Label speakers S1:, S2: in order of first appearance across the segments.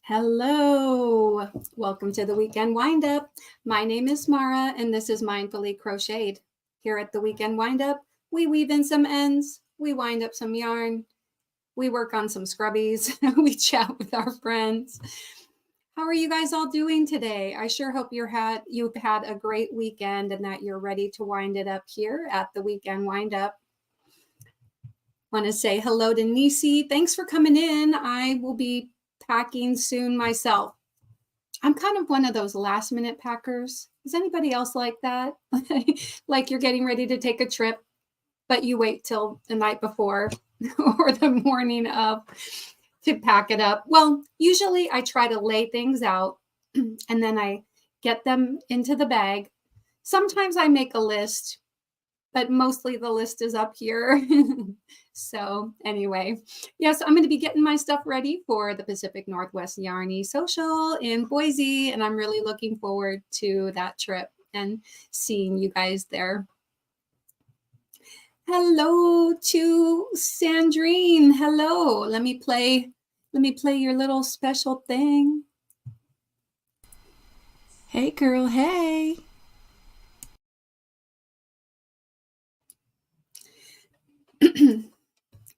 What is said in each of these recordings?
S1: Hello, welcome to the Weekend Windup. My name is Mara and this is Mindfully Crocheted. Here at the Weekend Windup, we weave in some ends, we wind up some yarn, we work on some scrubbies, we chat with our friends. How are you guys all doing today? I sure hope you've had a great weekend and that you're ready to wind it up here at the Weekend Windup. Want to say hello to Nisi. Thanks for coming in. I will be packing soon myself. I'm kind of one of those last minute packers. Is anybody else like that? Like you're getting ready to take a trip, but you wait till the night before or the morning of to pack it up. Well, usually I try to lay things out and then I get them into the bag. Sometimes I make a list, but mostly the list is up here. So anyway, yes, I'm going to be getting my stuff ready for the Pacific Northwest Yarny Social in Boise, and I'm really looking forward to that trip and seeing you guys there. Hello to Sandrine. Hello. Let me play your little special thing. Hey girl, hey.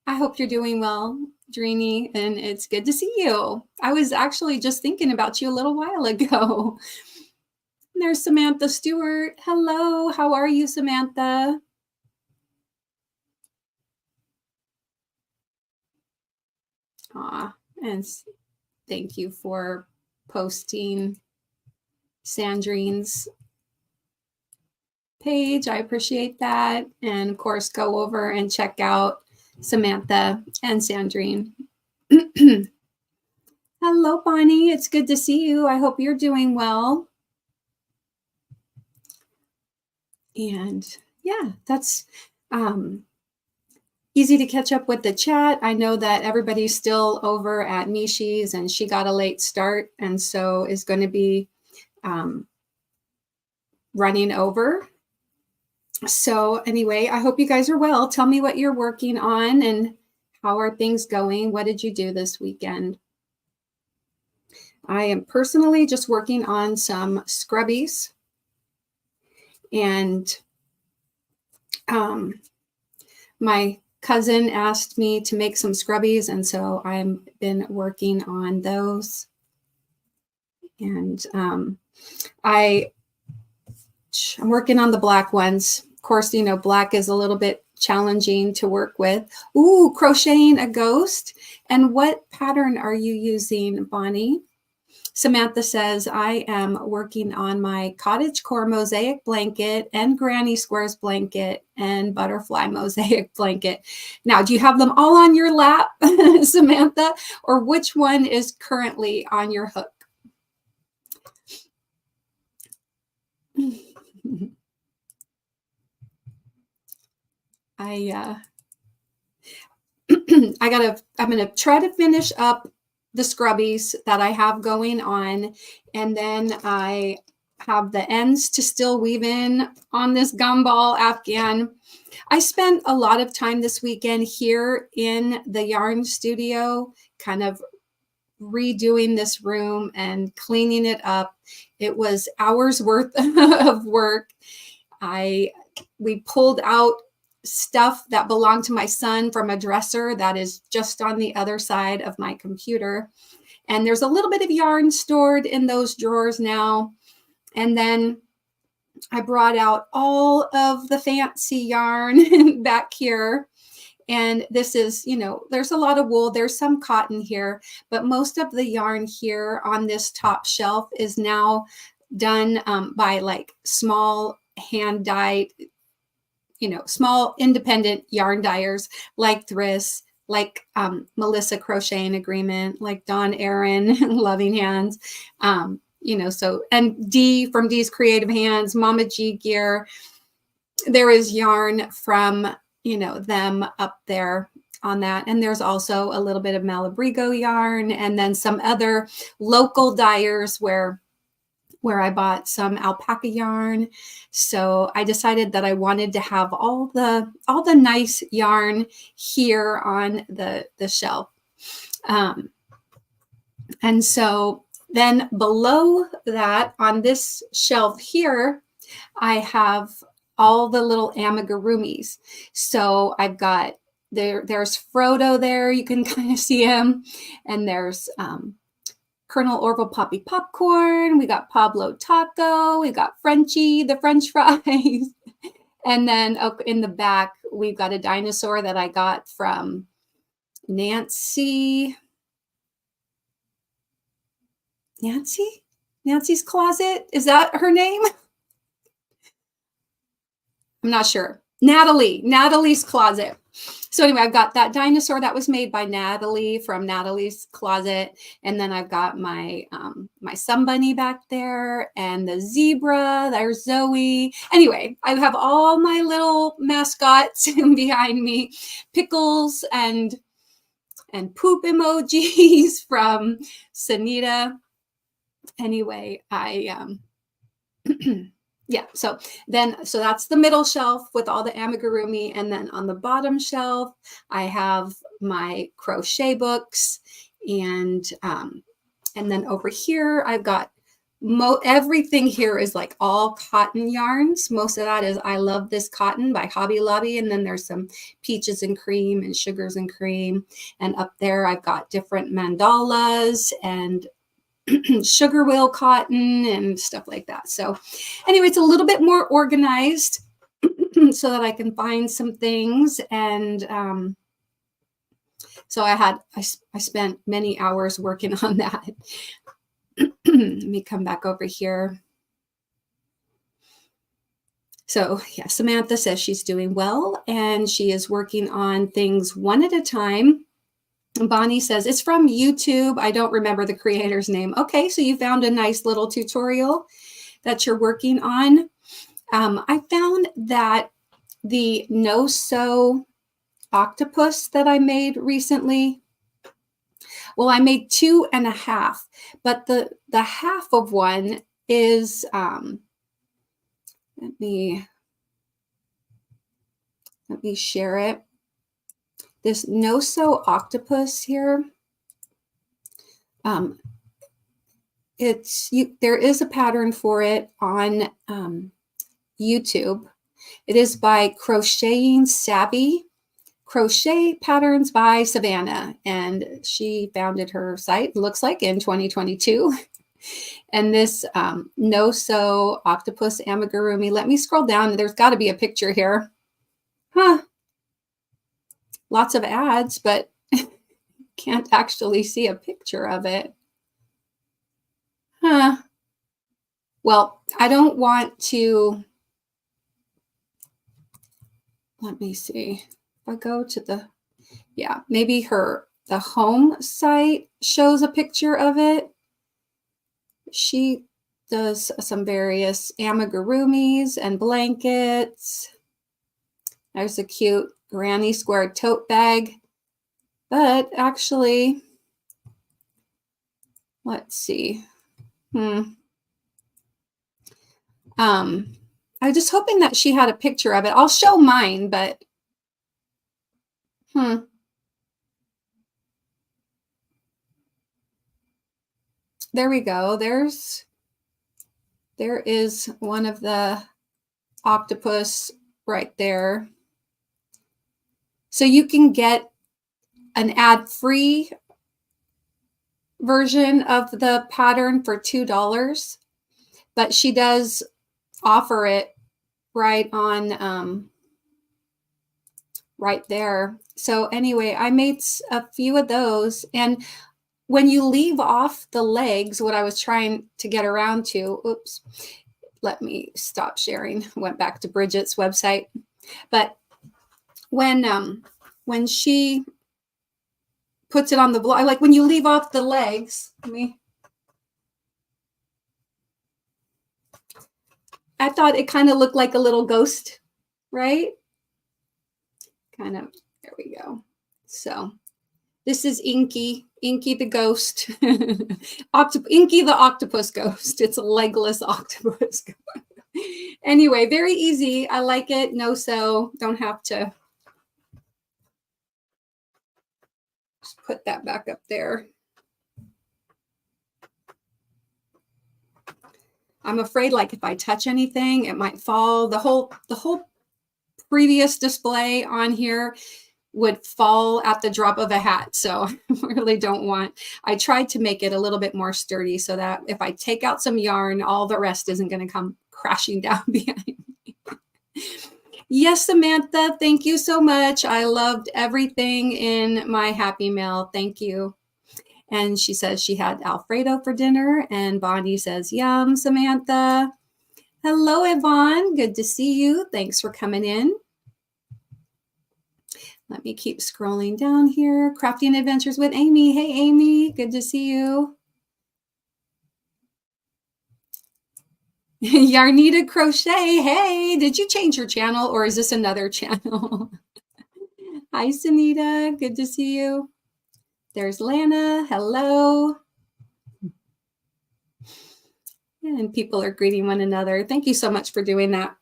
S1: I hope you're doing well, Dreeny, and it's good to see you. I was actually just thinking about you a little while ago. There's Samantha Stewart. Hello, how are you, Samantha? And thank you for posting Sandrine's page. I appreciate that. And of course, go over and check out Samantha and Sandrine. Hello, Bonnie. It's good to see you. I hope you're doing well. And yeah, that's easy to catch up with the chat. I know that everybody's still over at Nishi's and she got a late start and so is going to be running over. So anyway, I hope you guys are well. Tell me what you're working on and how are things going? What did you do this weekend? I am personally just working on some scrubbies and my cousin asked me to make some scrubbies and so I've been working on those. And I'm working on the black ones. Of course, you know, black is a little bit challenging to work with. Ooh, crocheting a ghost. And what pattern are you using, Bonnie? Samantha says, I am working on my cottage core mosaic blanket and granny squares blanket and butterfly mosaic blanket. Now, do you have them all on your lap, Samantha, or which one is currently on your hook? I'm going to try to finish up the scrubbies that I have going on. And then I have the ends to still weave in on this gumball Afghan. I spent a lot of time this weekend here in the yarn studio, kind of redoing this room and cleaning it up. It was hours worth of work. We pulled out stuff that belonged to my son from a dresser that is just on the other side of my computer. And there's a little bit of yarn stored in those drawers now. And then I brought out all of the fancy yarn back here. And this is, you know, there's a lot of wool. There's some cotton here, but most of the yarn here on this top shelf is now done by like small hand dyed, you know, small independent yarn dyers like Thriss, like Melissa Crochet Agreement, like Dawn Aaron, Loving Hands, you know, so, and Dee from Dee's Creative Hands, Mama G Gear. There is yarn from, you know, them up there on that. And there's also a little bit of Malabrigo yarn and then some other local dyers where I bought some alpaca yarn. So I decided that I wanted to have all the nice yarn here on the shelf. And so then below that on this shelf here, I have all the little amigurumis. So I've got there's Frodo there. You can kind of see him. And there's Colonel Orville Poppy Popcorn. We got Pablo Taco. We got Frenchie, the French fries. And then in the back, we've got a dinosaur that I got from Nancy's Closet. Is that her name? I'm not sure. Natalie's Closet. So anyway, I've got that dinosaur that was made by Natalie from Natalie's Closet. And then I've got my my sun bunny back there and the zebra. There's Zoe. Anyway, I have all my little mascots behind me, Pickles and poop emojis from Sanita. Anyway, yeah, so that's the middle shelf with all the amigurumi, and then on the bottom shelf I have my crochet books, and then over here I've got everything here is like all cotton yarns. Most of that is I Love This Cotton by Hobby Lobby, and then there's some peaches and cream and sugars and cream, and up there I've got different mandalas and sugar wheel cotton and stuff like that. So anyway, it's a little bit more organized so that I can find some things. And so I spent many hours working on that. Let me come back over here. So yeah, Samantha says she's doing well and she is working on things one at a time. Bonnie says, it's from YouTube. I don't remember the creator's name. Okay, so you found a nice little tutorial that you're working on. I found that the no-sew octopus that I made recently, well, I made 2.5, but the half of one is, let me share it. This no-sew octopus here, there is a pattern for it on YouTube. It is by Crocheting Savvy, Crochet Patterns by Savannah, and she founded her site, looks like, in 2022. And this no-sew octopus amigurumi, let me scroll down. There's got to be a picture here. Huh. Lots of ads, but can't actually see a picture of it. Huh. Well, I don't want to, let me see. If I go to the, yeah, maybe the home site shows a picture of it. She does some various amigurumis and blankets. There's a cute granny square tote bag, but actually, let's see. I was just hoping that she had a picture of it. I'll show mine, but there we go. There is one of the octopus right there. So you can get an ad-free version of the pattern for $2, but she does offer it right on right there. So anyway, I made a few of those, and when you leave off the legs, what I was trying to get around to, oops, let me stop sharing. Went back to Bridget's website, but when she puts it on the blog, like when you leave off the legs, I thought it kind of looked like a little ghost, right? Kind of, there we go. So this is Inky the ghost. Inky the octopus ghost. It's a legless octopus. Anyway, very easy. I like it. No sew. Don't have to. Just put that back up there. I'm afraid like if I touch anything, it might fall. The whole previous display on here would fall at the drop of a hat. So I really don't want, I tried to make it a little bit more sturdy so that if I take out some yarn, all the rest isn't going to come crashing down behind me. Yes, Samantha, thank you so much. I loved everything in my Happy Mail. Thank you. And she says she had Alfredo for dinner, and Bonnie says, yum, Samantha. Hello, Yvonne. Good to see you. Thanks for coming in. Let me keep scrolling down here. Crafting Adventures with Amy. Hey, Amy. Good to see you. Yarnita Crochet. Hey, did you change your channel or is this another channel? Hi, Sunita. Good to see you. There's Lana. Hello. And people are greeting one another. Thank you so much for doing that.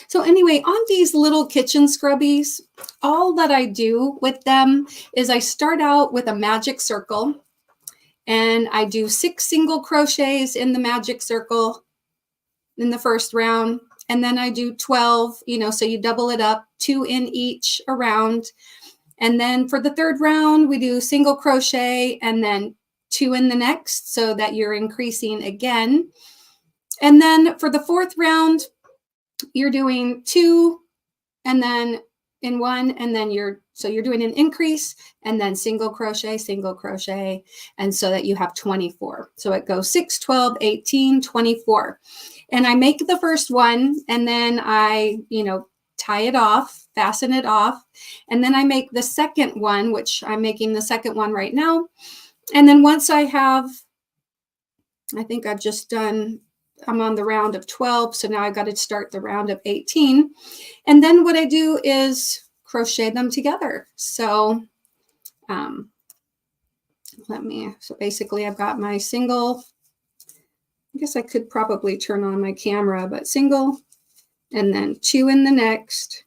S1: So anyway, on these little kitchen scrubbies, all that I do with them is I start out with a magic circle and I do 6 single crochets in the magic circle in the first round. And then I do 12, so you double it up, 2 in each around. And then for the third round, we do single crochet and then 2 in the next so that you're increasing again. And then for the fourth round, you're doing 2 and then in 1, and then you're doing an increase and then single crochet, and so that you have 24. So it goes 6, 12, 18, 24. And I make the first one and then I, tie it off, fasten it off. And then I make the second one, which I'm making the second one right now. And then once I think I've just done, I'm on the round of 12. So now I've got to start the round of 18. And then what I do is crochet them together. So so basically I've got my single, I guess I could probably turn on my camera, but single and then 2 in the next.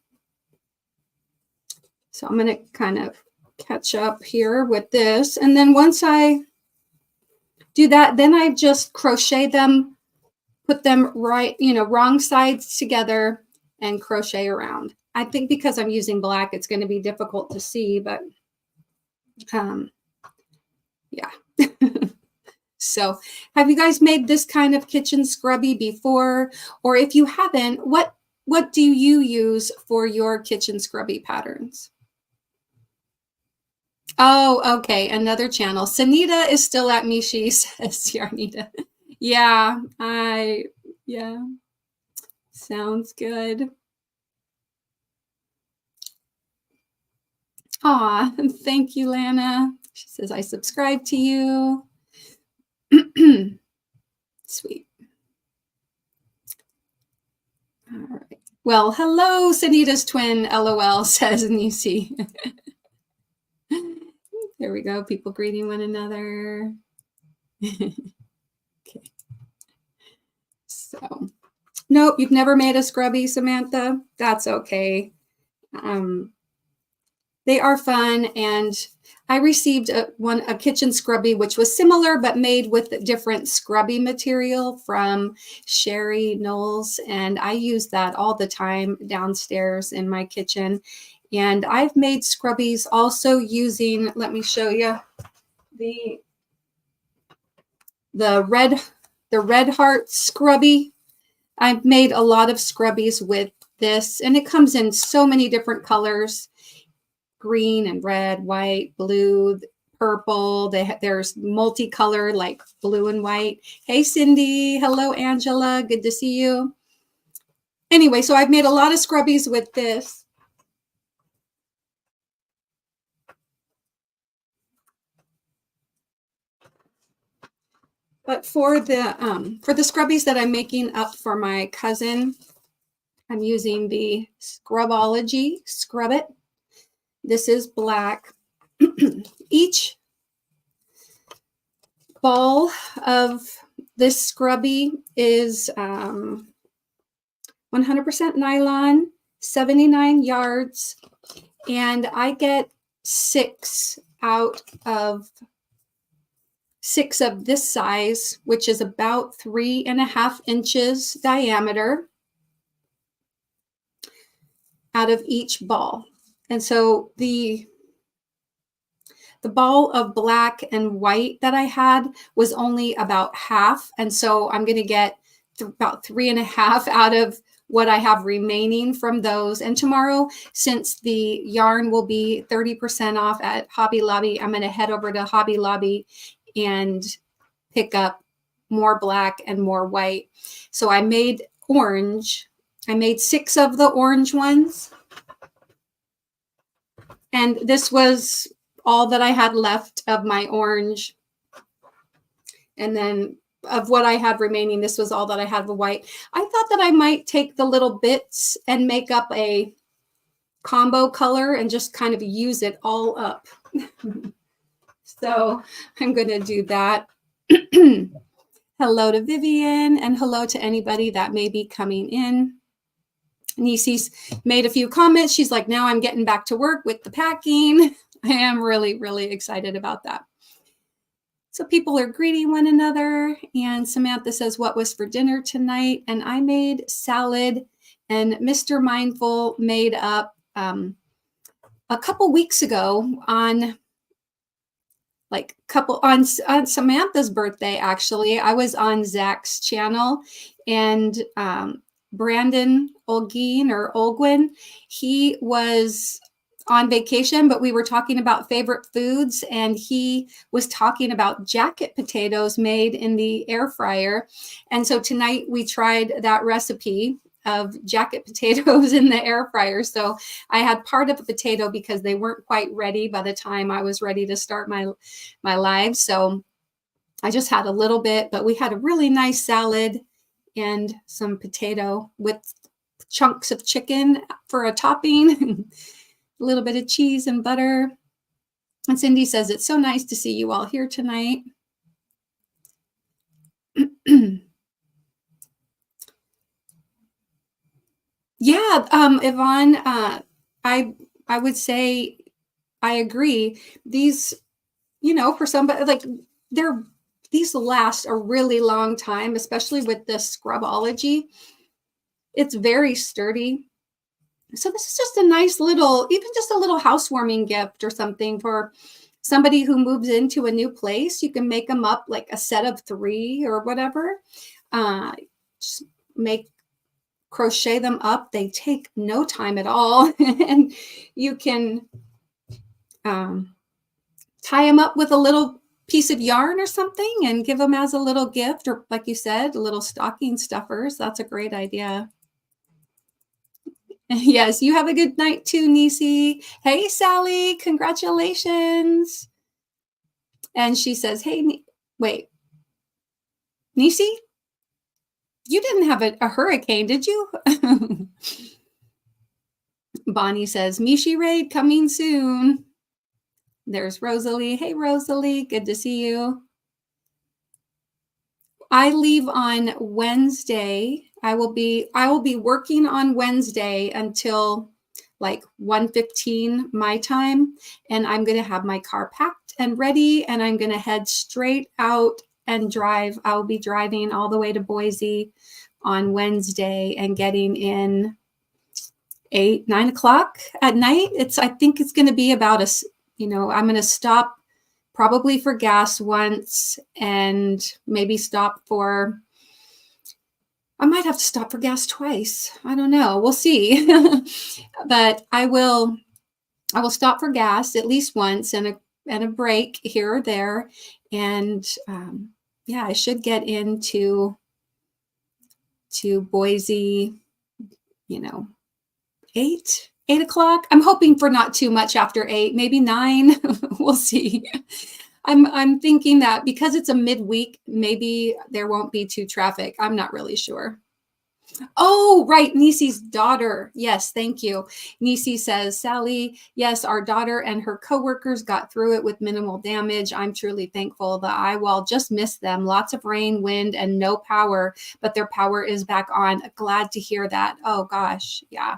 S1: So I'm going to kind of catch up here with this. And then once I do that, then I just crochet them, put them right, wrong sides together and crochet around. I think because I'm using black, it's going to be difficult to see, but yeah. So have you guys made this kind of kitchen scrubby before? Or if you haven't, what do you use for your kitchen scrubby patterns? Oh, okay. Another channel. Sanita is still at me, she says, Yarnita. Yeah, sounds good. Aw, thank you, Lana. She says, I subscribe to you. Sweet. All right. Well, hello, Sanita's twin, LOL, says Nisi. There we go. People greeting one another. Okay. So, nope, you've never made a scrubby, Samantha. That's okay. They are fun, and I received a kitchen scrubby which was similar but made with different scrubby material from Sherry Knowles, and I use that all the time downstairs in my kitchen. And I've made scrubbies also using, let me show you, the red heart scrubby. I've made a lot of scrubbies with this, and it comes in so many different colors. Green and red, white, blue, purple. There's multicolor like blue and white. Hey, Cindy. Hello, Angela. Good to see you. Anyway, so I've made a lot of scrubbies with this. But for the scrubbies that I'm making up for my cousin, I'm using the Scrubology Scrub It. This is black. Each ball of this scrubby is 100% nylon, 79 yards, and I get 6 out of 6 of this size, which is about 3.5 inches diameter out of each ball. And so the ball of black and white that I had was only about half. And so I'm going to get about 3.5 out of what I have remaining from those. And tomorrow, since the yarn will be 30% off at Hobby Lobby, I'm going to head over to Hobby Lobby and pick up more black and more white. So I made orange. I made 6 of the orange ones. And this was all that I had left of my orange. And then of what I had remaining, this was all that I had of white. I thought that I might take the little bits and make up a combo color and just kind of use it all up. So I'm going to do that. Hello to Vivian, and hello to anybody that may be coming in. Nisi's made a few comments. She's like, now I'm getting back to work with the packing. I am really, really excited about that. So people are greeting one another. And Samantha says, what was for dinner tonight? And I made salad, and Mr. Mindful made up a couple weeks ago on Samantha's birthday, actually. I was on Zach's channel, and Brandon Olguin, he was on vacation, but we were talking about favorite foods, and he was talking about jacket potatoes made in the air fryer. And so tonight we tried that recipe of jacket potatoes in the air fryer. So I had part of a potato because they weren't quite ready by the time I was ready to start my live. So I just had a little bit, but we had a really nice salad and some potato with chunks of chicken for a topping. A little bit of cheese and butter. And Cindy says, it's so nice to see you all here tonight. Yeah, Yvonne, I would say I agree. These, for somebody like these last a really long time, especially with the Scrubology. It's very sturdy. So this is just a nice little, even just a little housewarming gift or something for somebody who moves into a new place. You can make them up like a set of 3 or whatever. Just crochet them up. They take no time at all. And you can tie them up with a little piece of yarn or something and give them as a little gift, or like you said, little stocking stuffers. That's a great idea. Yes, you have a good night too, Nisi. Hey, Sally, congratulations. And she says, hey, wait, Nisi, you didn't have a hurricane, did you? Bonnie says, Mishi Raid coming soon. There's Rosalie. Hey, Rosalie, good to see you. I leave on Wednesday. I will be working on Wednesday until like 1:15 my time, and I'm going to have my car packed and ready, and I'm going to head straight out and drive. I'll be driving all the way to Boise on Wednesday and getting in 9 o'clock at night. I think it's going to be about I'm going to stop probably for gas once, and maybe I might have to stop for gas twice. I don't know. We'll see. But I will stop for gas at least once, and a break here or there. And I should get into Boise, 8 o'clock. I'm hoping for not too much after 8, maybe 9. We'll see. I'm thinking that because it's a midweek, maybe there won't be too traffic. I'm not really sure. Oh, right. Nisi's daughter. Yes, thank you. Nisi says, Sally, yes, our daughter and her coworkers got through it with minimal damage. I'm truly thankful. The eyewall just missed them. Lots of rain, wind, and no power, but their power is back on. Glad to hear that. Oh, gosh. Yeah.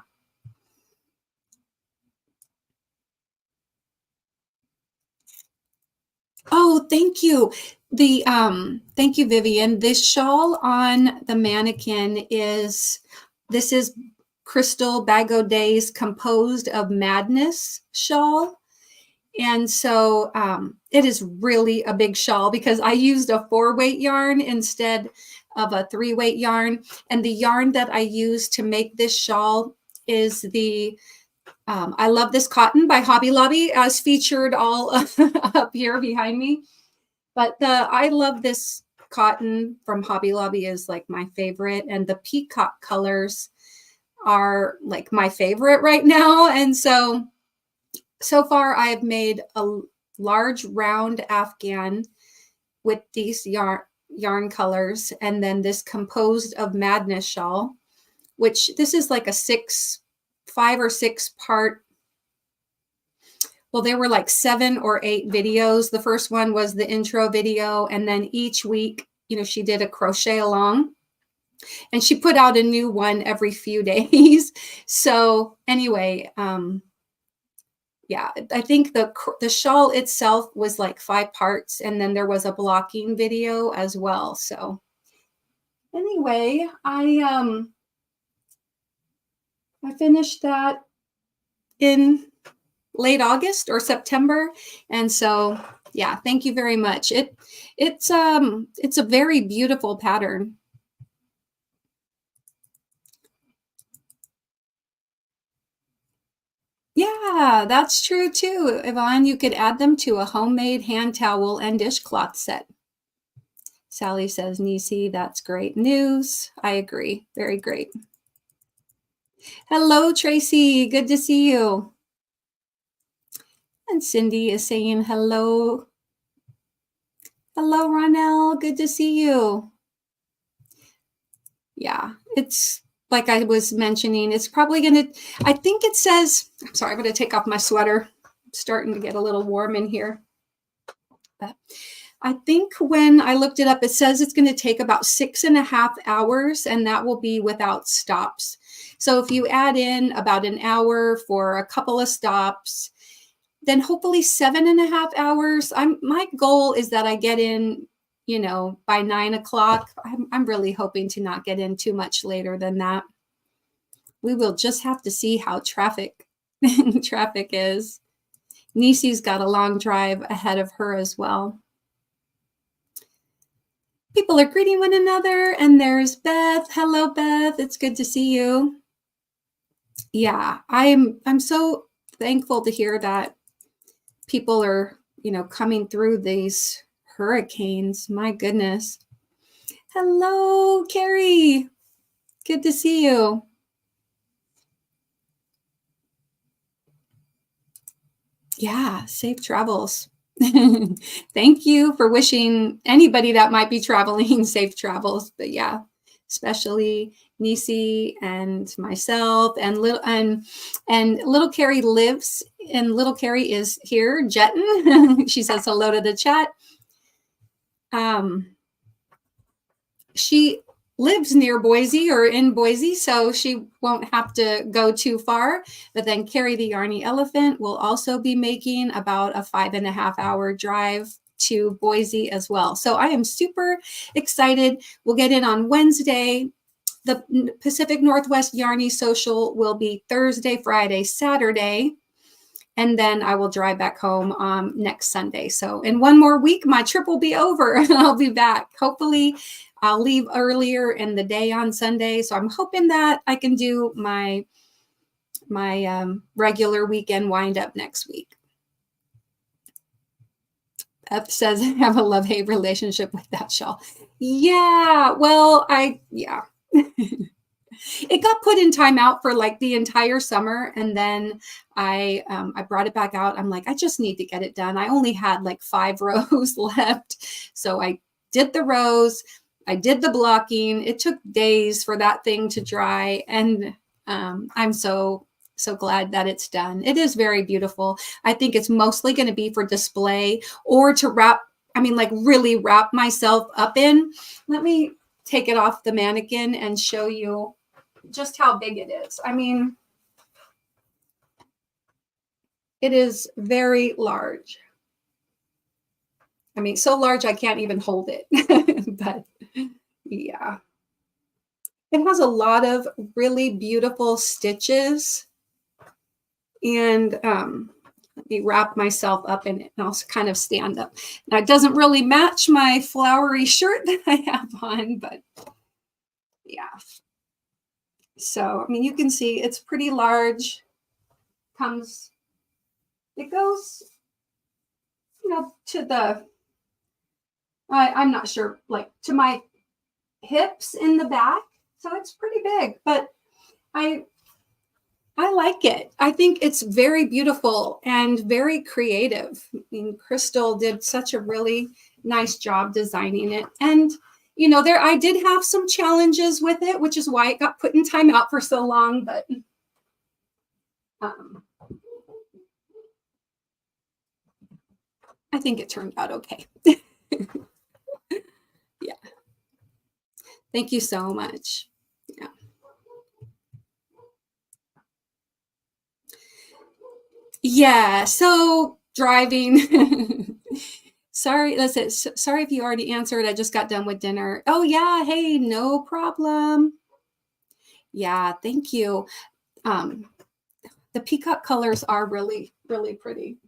S1: Oh, thank you. Thank you, Vivian. This shawl on the mannequin this is Crystal Bagoday's Composed of Madness shawl. And so it is really a big shawl because I used a 4-weight yarn instead of a 3-weight yarn. And the yarn that I used to make this shawl is I love this cotton by Hobby Lobby, as featured all up here behind me. But I love this cotton from Hobby Lobby is like my favorite. And the peacock colors are like my favorite right now. And so far I have made a large round Afghan with these yarn colors, and then this Composed of Madness shawl, which this is like a 5 or 6 part. Well, there were like 7 or 8 videos. The first one was the intro video, and then each week, she did a crochet along, and she put out a new one every few days. So anyway, yeah, I think the shawl itself was like 5 parts, and then there was a blocking video as well. So anyway, I finished that in late August or September, and so yeah, thank you very much. It's a very beautiful pattern. Yeah, that's true too, Yvonne. You could add them to a homemade hand towel and dishcloth set. Sally says, Nisi, that's great news. I agree. Very great. Hello, Tracy. Good to see you. And Cindy is saying hello. Hello, Ronelle. Good to see you. Yeah, it's like I was mentioning, it's probably going to, I think it says, I'm sorry, I'm going to take off my sweater. I'm starting to get a little warm in here. But I think when I looked it up, it says it's going to take about 6.5 hours, and that will be without stops. So if you add in about an hour for a couple of stops, then hopefully 7.5 hours. My goal is that I get in, by 9 o'clock. I'm really hoping to not get in too much later than that. We will just have to see how traffic is. Nisi's got a long drive ahead of her as well. People are greeting one another, and there's Beth. Hello, Beth. It's good to see you. Yeah, I'm so thankful to hear that people are, coming through these hurricanes. My goodness. Hello, Carrie. Good to see you. Yeah, safe travels. Thank you for wishing anybody that might be traveling safe travels. But yeah, especially Nisi and myself and little Carrie lives, and little Carrie is here, Jetton. She says hello to the chat. She lives near Boise or in Boise, so she won't have to go too far. But then Carrie the Yarny Elephant will also be making about a 5.5-hour drive to Boise as well. So I am super excited. We'll get in on Wednesday. The Pacific Northwest Yarny Social will be Thursday, Friday, Saturday. And then I will drive back home next Sunday. So in one more week, my trip will be over and I'll be back. Hopefully, I'll leave earlier in the day on Sunday. So I'm hoping that I can do my regular weekend wind up next week. Beth says I have a love-hate relationship with that shawl. Yeah, well, yeah. It got put in timeout for like the entire summer, and then I brought it back out. I'm like, I just need to get it done. I only had like 5 rows left, so I did the rows. I did the blocking. It took days for that thing to dry, and I'm so glad that it's done. It is very beautiful. I think it's mostly going to be for display or to wrap. I mean, like really wrap myself up in. Let me take it off the mannequin and show you just how big it is. I mean, it is very large. I mean, so large I can't even hold it. But yeah, it has a lot of really beautiful stitches. And let me wrap myself up in it and I'll kind of stand up. Now, it doesn't really match my flowery shirt that I have on, but yeah. So, I mean, you can see it's pretty large. Comes, it goes, to I'm not sure, like to my hips in the back. So it's pretty big, but I I like it. I think it's very beautiful and very creative. I mean, Crystal did such a really nice job designing it. And there I did have some challenges with it, which is why it got put in timeout for so long, but um, I think it turned out okay. Yeah. Thank you so much. Yeah. Yeah. So driving. Sorry, that's it. Sorry if you already answered. I just got done with dinner. Oh, yeah. Hey, no problem. Yeah, thank you. Um, the peacock colors are really, really pretty.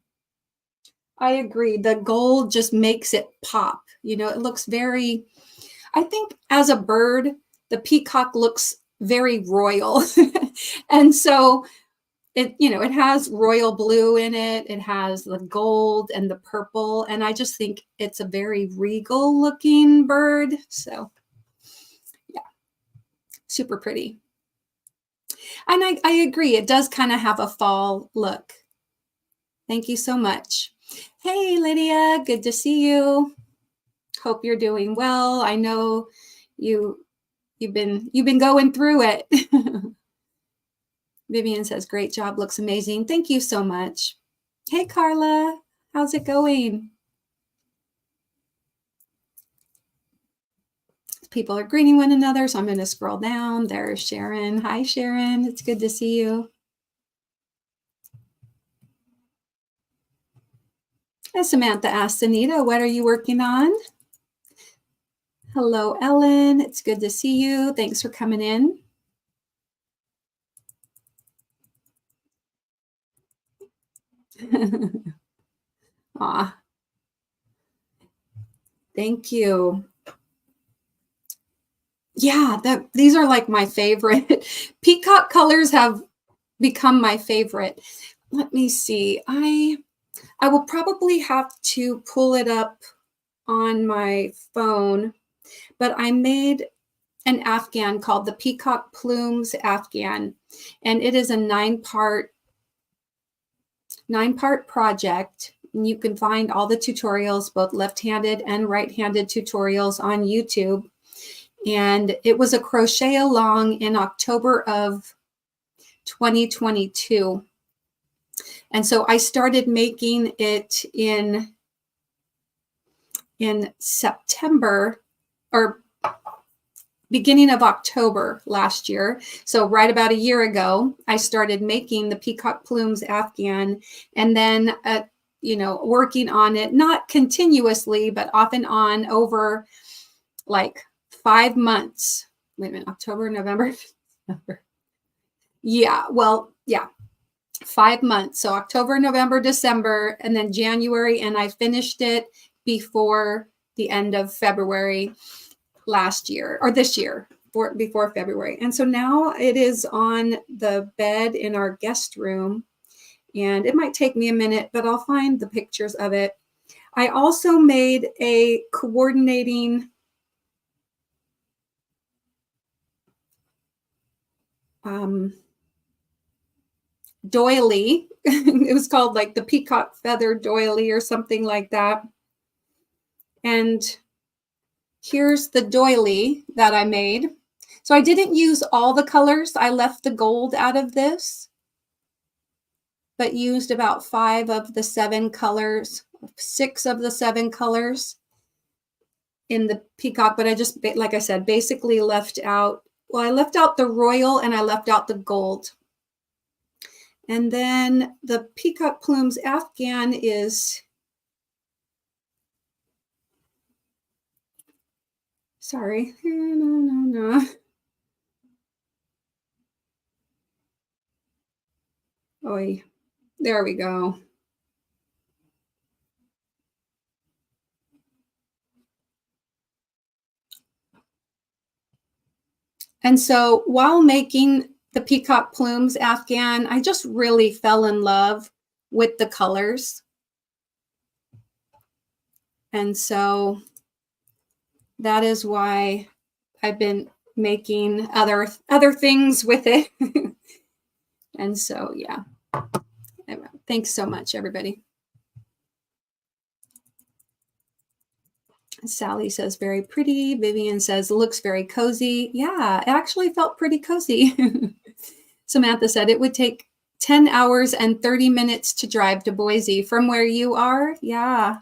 S1: I agree. The gold just makes it pop. It looks very, I think as a bird, the peacock looks very royal. And so it has royal blue in it. It has the gold and the purple. And I just think it's a very regal looking bird. So yeah, super pretty. And I agree. It does kind of have a fall look. Thank you so much. Hey, Lydia, good to see you. Hope you're doing well. I know you've been going through it. Vivian says, great job, looks amazing. Thank you so much. Hey, Carla, how's it going? People are greeting one another, so I'm going to scroll down. There's Sharon. Hi, Sharon. It's good to see you. And Samantha asked Anita, what are you working on? Hello, Ellen. It's good to see you. Thanks for coming in. Aw. Thank you. Yeah, these are like my favorite. Peacock colors have become my favorite. Let me see. I will probably have to pull it up on my phone, but I made an Afghan called the Peacock Plumes Afghan, and it is a nine-part project. And you can find all the tutorials, both left-handed and right-handed tutorials on YouTube. And it was a crochet along in October of 2022. And so I started making it in September or beginning of October last year. So right about a year ago, I started making the Peacock Plumes Afghan, and then working on it, not continuously, but off and on over like 5 months. Wait a minute, October, November, December. Yeah, well, yeah, 5 months. So October, November, December, and then January, and I finished it before the end of February last year, or this year, before February. And so now it is on the bed in our guest room, and it might take me a minute, but I'll find the pictures of it. I also made a coordinating doily. It was called like the peacock feather doily or something like that. And here's the doily that I made. So I didn't use all the colors. I left the gold out of this, but used about 5 of the 7 colors, 6 of the 7 colors in the peacock. But I just, like I said, basically left out, I left out the royal and I left out the gold. And then the Peacock Plumes Afghan is Sorry. No. Oi. There we go. And so while making the peacock plumes Afghan, I just really fell in love with the colors. And so that is why I've been making other things with it. And so, yeah. Thanks so much, everybody. Sally says, very pretty. Vivian says, looks very cozy. Yeah, it actually felt pretty cozy. Samantha said, it would take 10 hours and 30 minutes to drive to Boise from where you are. Yeah.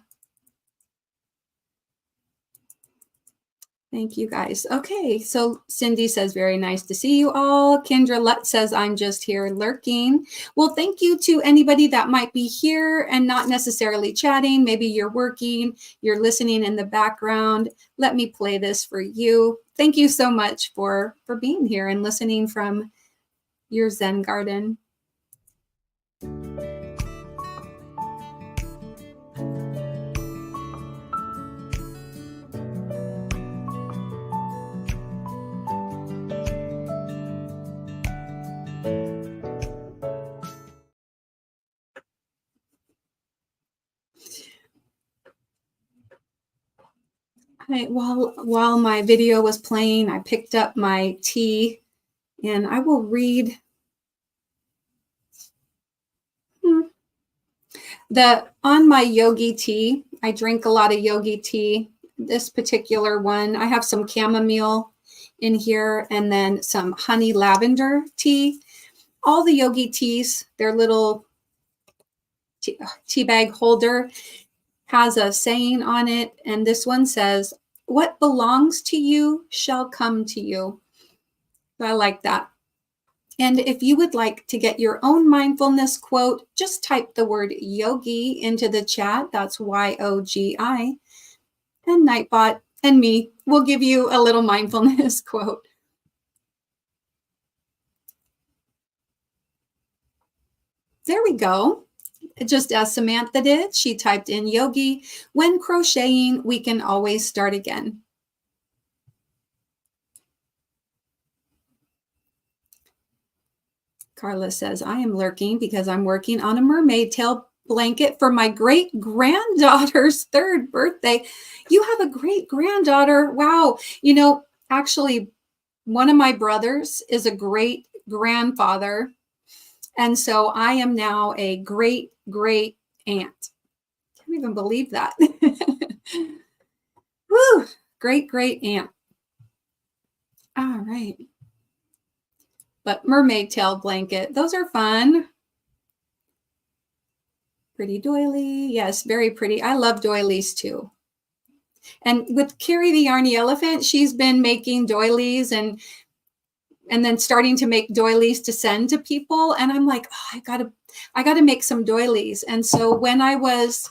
S1: Thank you guys. Okay, so Cindy says, very nice to see you all. Kendra Lutt says, I'm just here lurking. Well, thank you to anybody that might be here and not necessarily chatting. Maybe you're working, you're listening in the background. Let me play this for you. Thank you so much for being here and listening from your Zen garden. While my video was playing, I picked up my tea and I will read on my yogi tea. I drink a lot of yogi tea. This particular one, I have some chamomile in here and then some honey lavender tea. All the yogi teas, their little tea bag holder has a saying on it. And this one says, what belongs to you shall come to you. I like that. And if you would like to get your own mindfulness quote, just type the word yogi into the chat. That's YOGI. And Nightbot and me will give you a little mindfulness quote. There we go. Just as Samantha did, she typed in yogi. When crocheting, we can always start again. Carla says, I am lurking because I'm working on a mermaid tail blanket for my great granddaughter's 3rd birthday. You have a great granddaughter. Wow. You know, actually, one of my brothers is a great grandfather. And so I am now a great aunt. Can't even believe that. Woo, great aunt. All right. But mermaid tail blanket, those are fun. Pretty doily. Yes, very pretty. I love doilies too. And with Carrie the Yarny Elephant, she's been making doilies and then starting to make doilies to send to people. And I'm like, oh, I gotta make some doilies. And so when I was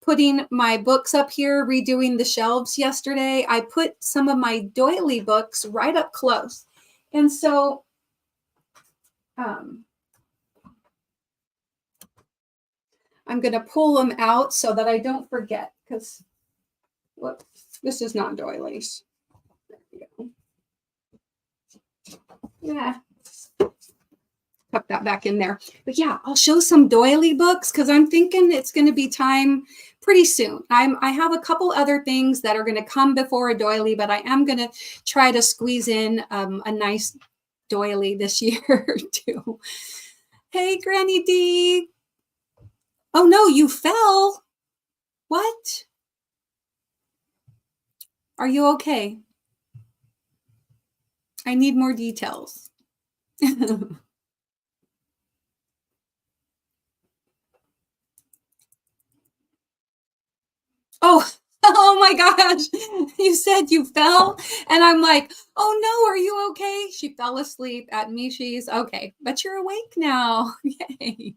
S1: putting my books up here, redoing the shelves yesterday, I put some of my doily books right up close. And so I'm going to pull them out so that I don't forget, because this is not doilies. There we go. Yeah. Tuck that back in there. But yeah, I'll show some doily books because I'm thinking it's going to be time pretty soon. I have a couple other things that are going to come before a doily, but I am going to try to squeeze in a nice doily this year too. Hey, Granny D. Oh no, you fell. What? Are you okay? I need more details. Oh my gosh. You said you fell. And I'm like, oh no, are you okay? She fell asleep at Mishi's. Okay, but you're awake now. Yay.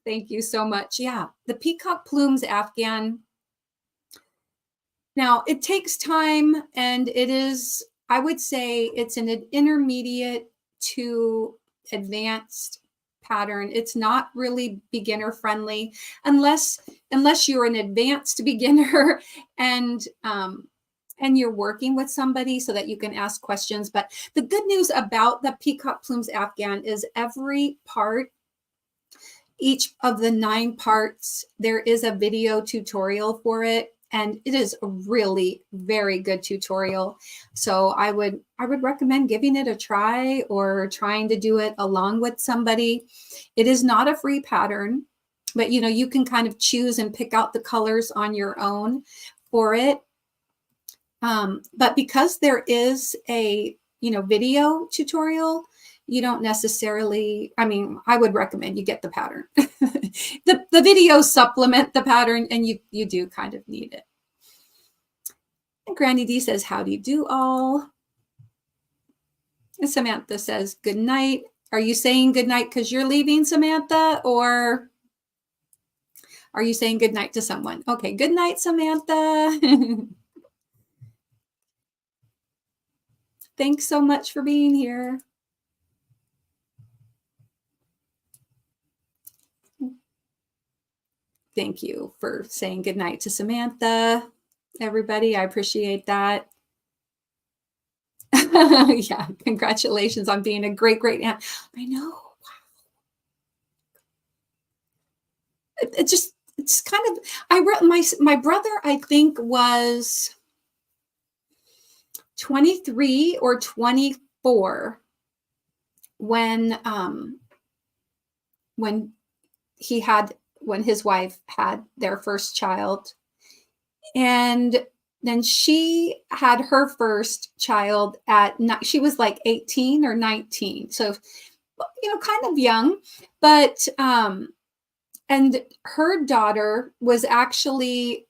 S1: Thank you so much. Yeah, the peacock plumes Afghan. Now it takes time, and it is, I would say it's an intermediate to advanced pattern. It's not really beginner friendly unless you're an advanced beginner and you're working with somebody so that you can ask questions. But the good news about the Peacock Plumes Afghan is every part, each of the 9 parts, there is a video tutorial for it. And it is a really very good tutorial. So I would recommend giving it a try or trying to do it along with somebody. It is not a free pattern, but you can kind of choose and pick out the colors on your own for it. But because there is a video tutorial, you don't necessarily, I mean, I would recommend you get the pattern. The videos supplement the pattern, and you do kind of need it. And Granny D says, how do you do all? And Samantha says, good night. Are you saying good night because you're leaving, Samantha, or are you saying good night to someone? Okay, good night, Samantha. Thanks so much for being here. Thank you for saying goodnight to Samantha, everybody. I appreciate that. Yeah, congratulations on being a great aunt. I know. Wow. It's kind of, I wrote my brother, I think, was 23 or 24 when his wife had their first child. And then she had her first child she was like 18 or 19. So, kind of young, but, and her daughter was actually,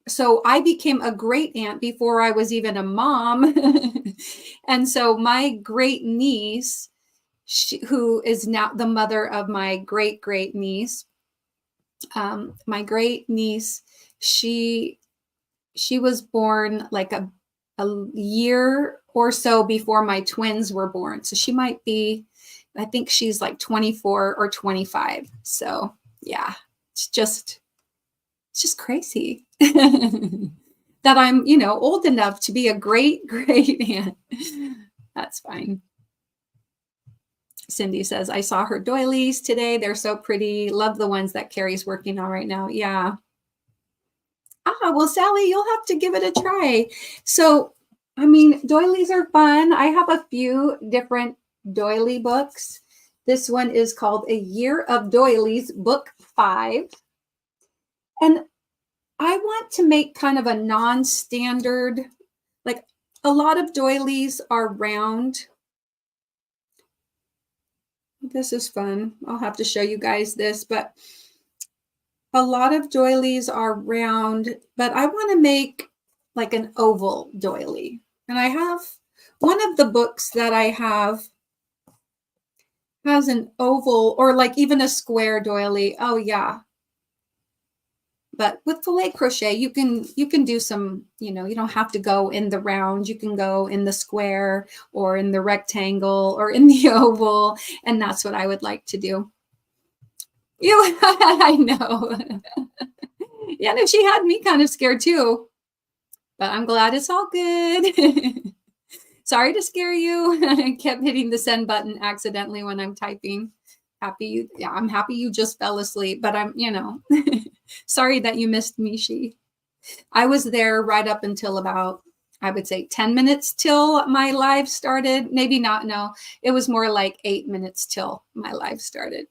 S1: so I became a great aunt before I was even a mom. And so my great niece, who is now the mother of my great niece, my great niece, she was born like a year or so before my twins were born. So she might be, I think she's like 24 or 25. So yeah, it's just crazy that I'm, old enough to be a great aunt. That's fine. Cindy says, I saw her doilies today. They're so pretty. Love the ones that Carrie's working on right now. Yeah. Well, Sally, you'll have to give it a try. So, I mean, doilies are fun. I have a few different doily books. This one is called A Year of Doilies, Book 5. And I want to make kind of a non-standard, like a lot of doilies are round. This is fun. I'll have to show you guys this, but a lot of doilies are round, but I want to make like an oval doily. And I have one of the books that I have has an oval or like even a square doily. Oh yeah. But with filet crochet, you can do some, you don't have to go in the round. You can go in the square or in the rectangle or in the oval. And that's what I would like to do. I know. Yeah, no, she had me kind of scared too. But I'm glad it's all good. Sorry to scare you. I kept hitting the send button accidentally when I'm typing. I'm happy you just fell asleep, but I'm, sorry that you missed Mishi. I was there right up until about, I would say 10 minutes till my live started. Maybe not, no. It was more like 8 minutes till my live started.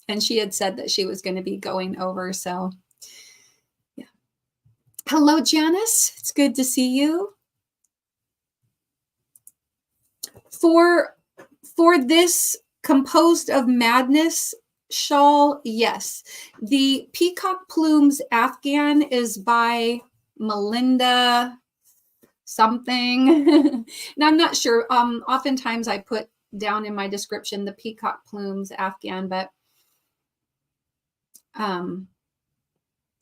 S1: And she had said that she was going to be going over, so yeah. Hello, Janice. It's good to see you. For this Composed of Madness shawl, yes. The Peacock Plumes Afghan is by Melinda something. Now, I'm not sure. Oftentimes I put down in my description the Peacock Plumes Afghan, but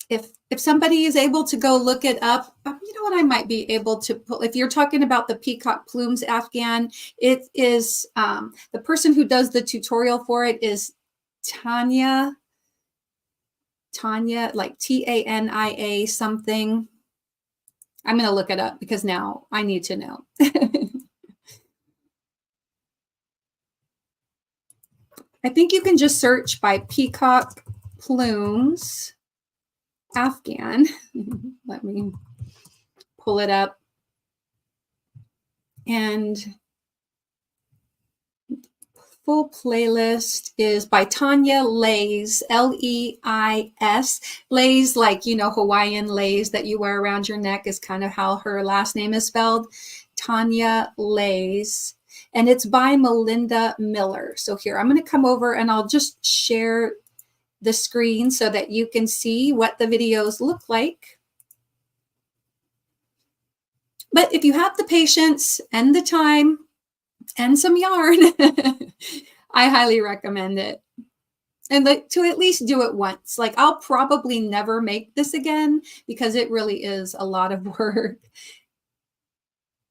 S1: if somebody is able to go look it up, you know what, I might be able to pull, if you're talking about the peacock plumes Afghan, it is the person who does the tutorial for it is Tanya, like Tania something. I'm going to look it up because now I need to know. I think you can just search by peacock plumes Afghan. Let me pull it up. And full playlist is by Tanya Leis, Leis. Leis, like, you know, Hawaiian leis that you wear around your neck is kind of how her last name is spelled. Tanya Leis. And it's by Melinda Miller. So here, I'm going to come over and I'll just share the screen so that you can see what the videos look like. But if you have the patience and the time and some yarn, I highly recommend it. And to at least do it once. Like, I'll probably never make this again because it really is a lot of work.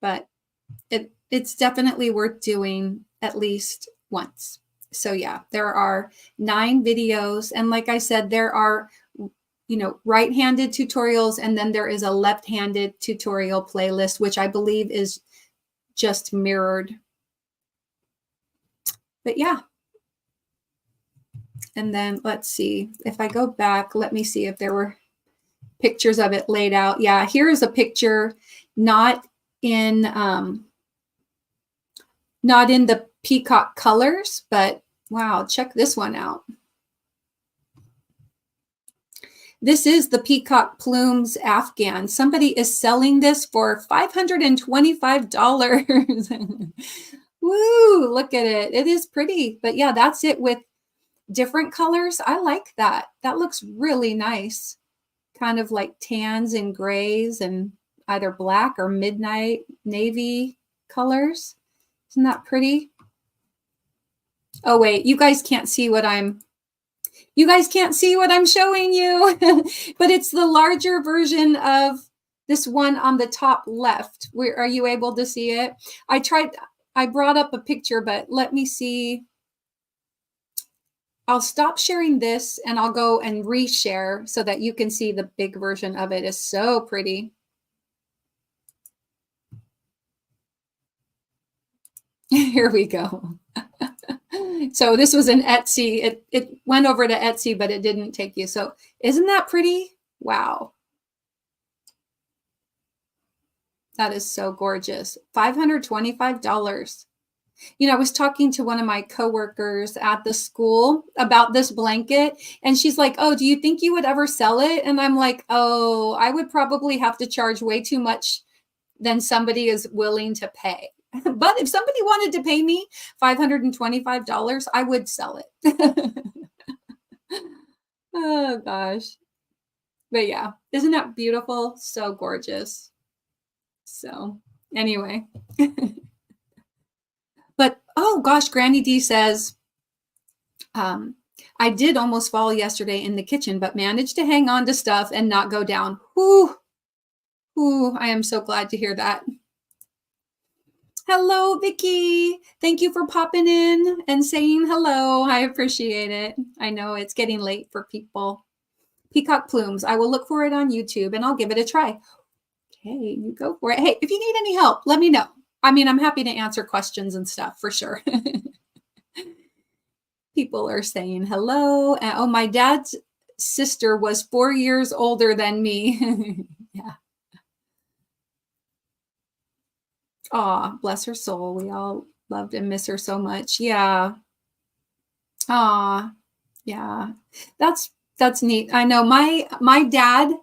S1: But it's definitely worth doing at least once. So yeah, there are 9 videos. And like I said, there are, you know, right-handed tutorials, and then there is a left-handed tutorial playlist, which I believe is just mirrored. But yeah. And then let's see, if I go back, let me see if there were pictures of it laid out. Yeah, here is a picture, not in the peacock colors, but wow, check this one out. This is the peacock plumes Afghan. Somebody is selling this for $525. Woo, look at it. It is pretty. But yeah, that's it with different colors. I like that. That looks really nice. Kind of like tans and grays and either black or midnight navy colors. Isn't that pretty? Oh, wait, you guys can't see what I'm showing you, but it's the larger version of this one on the top left. Are you able to see it? I brought up a picture, but let me see. I'll stop sharing this and I'll go and reshare so that you can see the big version of it. It's so pretty. Here we go. So this was an Etsy. It went over to Etsy, but it didn't take you. So isn't that pretty? Wow. That is so gorgeous. $525. You know, I was talking to one of my coworkers at the school about this blanket, and she's like, "Oh, do you think you would ever sell it?" And I'm like, "Oh, I would probably have to charge way too much than somebody is willing to pay." But if somebody wanted to pay me $525, I would sell it. Oh, gosh. But yeah, isn't that beautiful? So gorgeous. So anyway. But, oh, gosh, Granny D says, I did almost fall yesterday in the kitchen, but managed to hang on to stuff and not go down. Whew. Whew, I am so glad to hear that. Hello, Vicky. Thank you for popping in and saying hello. I appreciate it. I know it's getting late for people. Peacock plumes. I will look for it on YouTube and I'll give it a try. Okay, you go for it. Hey, if you need any help, let me know. I mean, I'm happy to answer questions and stuff for sure. People are saying hello. Oh, my dad's sister was 4 years older than me. Yeah. Aw, bless her soul. We all loved and miss her so much. Yeah. Aw, yeah. That's neat. I know my dad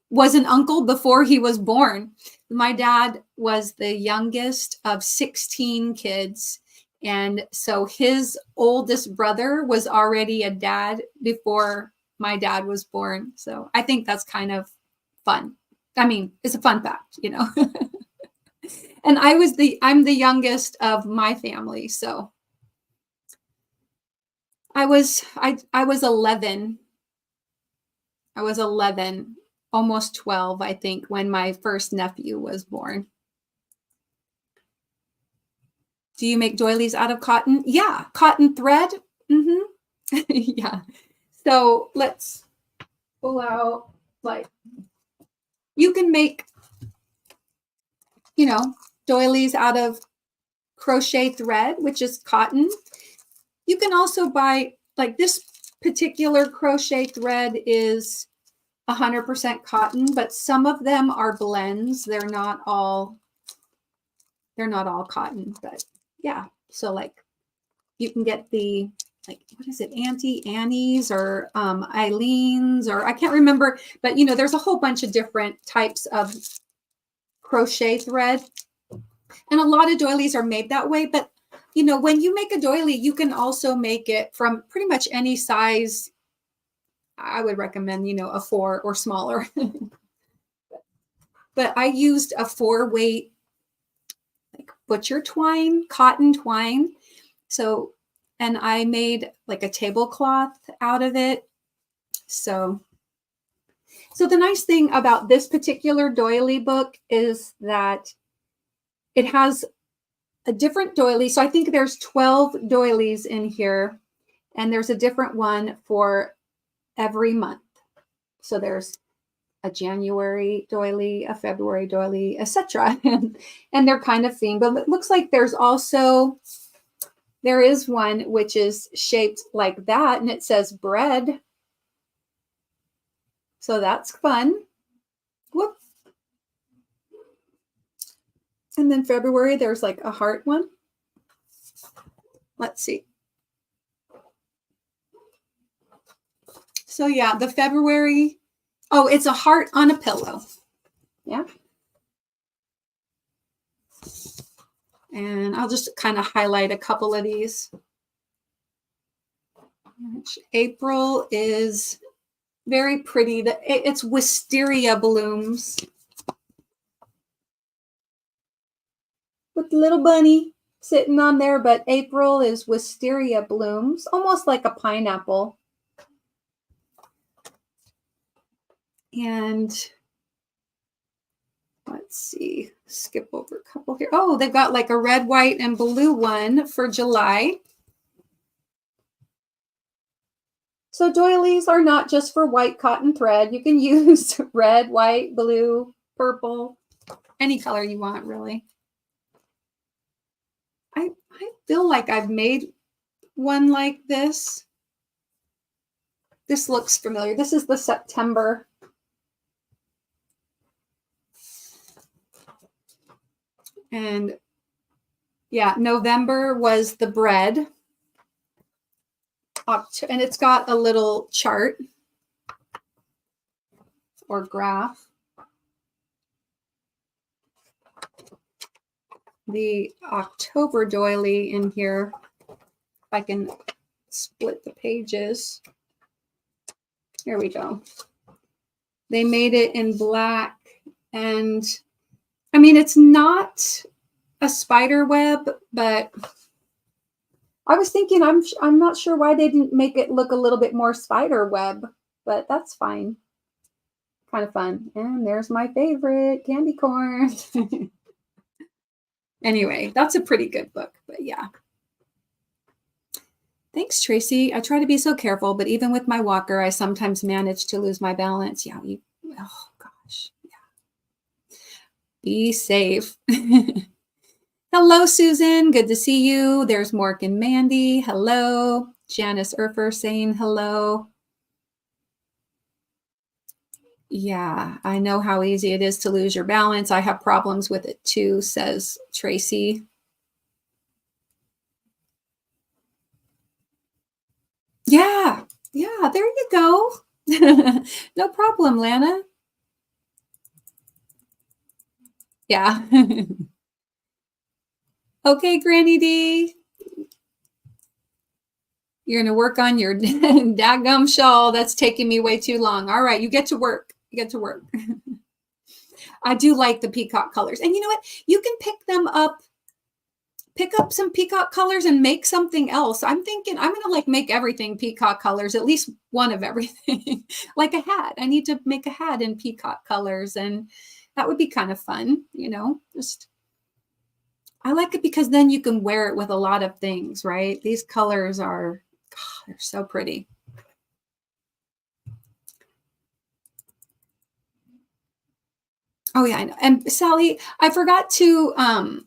S1: was an uncle before he was born. My dad was the youngest of 16 kids. And so his oldest brother was already a dad before my dad was born. So I think that's kind of fun. I mean, it's a fun fact, you know. And I'm the youngest of my family. So I was 11 I was 11, almost 12, I think, when my first nephew was born. Do you make doilies out of cotton? Yeah, cotton thread. Yeah. So let's pull out, like, you can make, doilies out of crochet thread, which is cotton. You can also buy, like, this particular crochet thread is 100% cotton, but some of them are blends. They're not all cotton, but yeah. So like you can get the, like, what is it? Auntie Annie's or Eileen's, or I can't remember, but there's a whole bunch of different types of crochet thread. And a lot of doilies are made that way, but when you make a doily, you can also make it from pretty much any size. I would recommend, a 4 or smaller. But I used a 4-weight, like, butcher twine, cotton twine. So, and I made like a tablecloth out of it. So the nice thing about this particular doily book is that it has a different doily. So I think there's 12 doilies in here, and there's a different one for every month. So there's a January doily, a February doily, etc. And they're kind of themed, but it looks like there is one which is shaped like that, and it says bread. So that's fun. Whoop. And then February, there's like a heart one. Let's see. So yeah, the February, oh, it's a heart on a pillow. Yeah. And I'll just kind of highlight a couple of these. April is very pretty. It's wisteria blooms with the little bunny sitting on there, but April is wisteria blooms, almost like a pineapple. And let's see, skip over a couple here. Oh, they've got like a red, white, and blue one for July. So doilies are not just for white cotton thread. You can use red, white, blue, purple, any color you want, really. I feel like I've made one like this. This looks familiar. This is the September. And yeah, November was the bread. And it's got a little chart or graph. The October doily in here, if I can split the pages. Here we go. They made it in black, and I mean, it's not a spider web, but I was thinking, I'm not sure why they didn't make it look a little bit more spider web, but that's fine. Kind of fun. And there's my favorite, candy corn. Anyway, that's a pretty good book, but yeah. Thanks, Tracy. I try to be so careful, but even with my walker, I sometimes manage to lose my balance. Yeah, oh gosh, yeah. Be safe. Hello, Susan. Good to see you. There's Mork and Mandy. Hello. Janice Urfer saying hello. Yeah, I know how easy it is to lose your balance. I have problems with it too, says Tracy. Yeah, there you go. No problem, Lana. Yeah. Okay, Granny D. You're going to work on your daggum shawl. That's taking me way too long. All right, you get to work. I do like the peacock colors. And you know what? You can pick them up pick up some peacock colors and make something else. I'm thinking I'm going to like make everything peacock colors, at least one of everything, like a hat. I need to make a hat in peacock colors, and that would be kind of fun, you know, just, I like it because then you can wear it with a lot of things, right? These colors are, God, they're so pretty. Oh yeah, I know. And Sally, I forgot to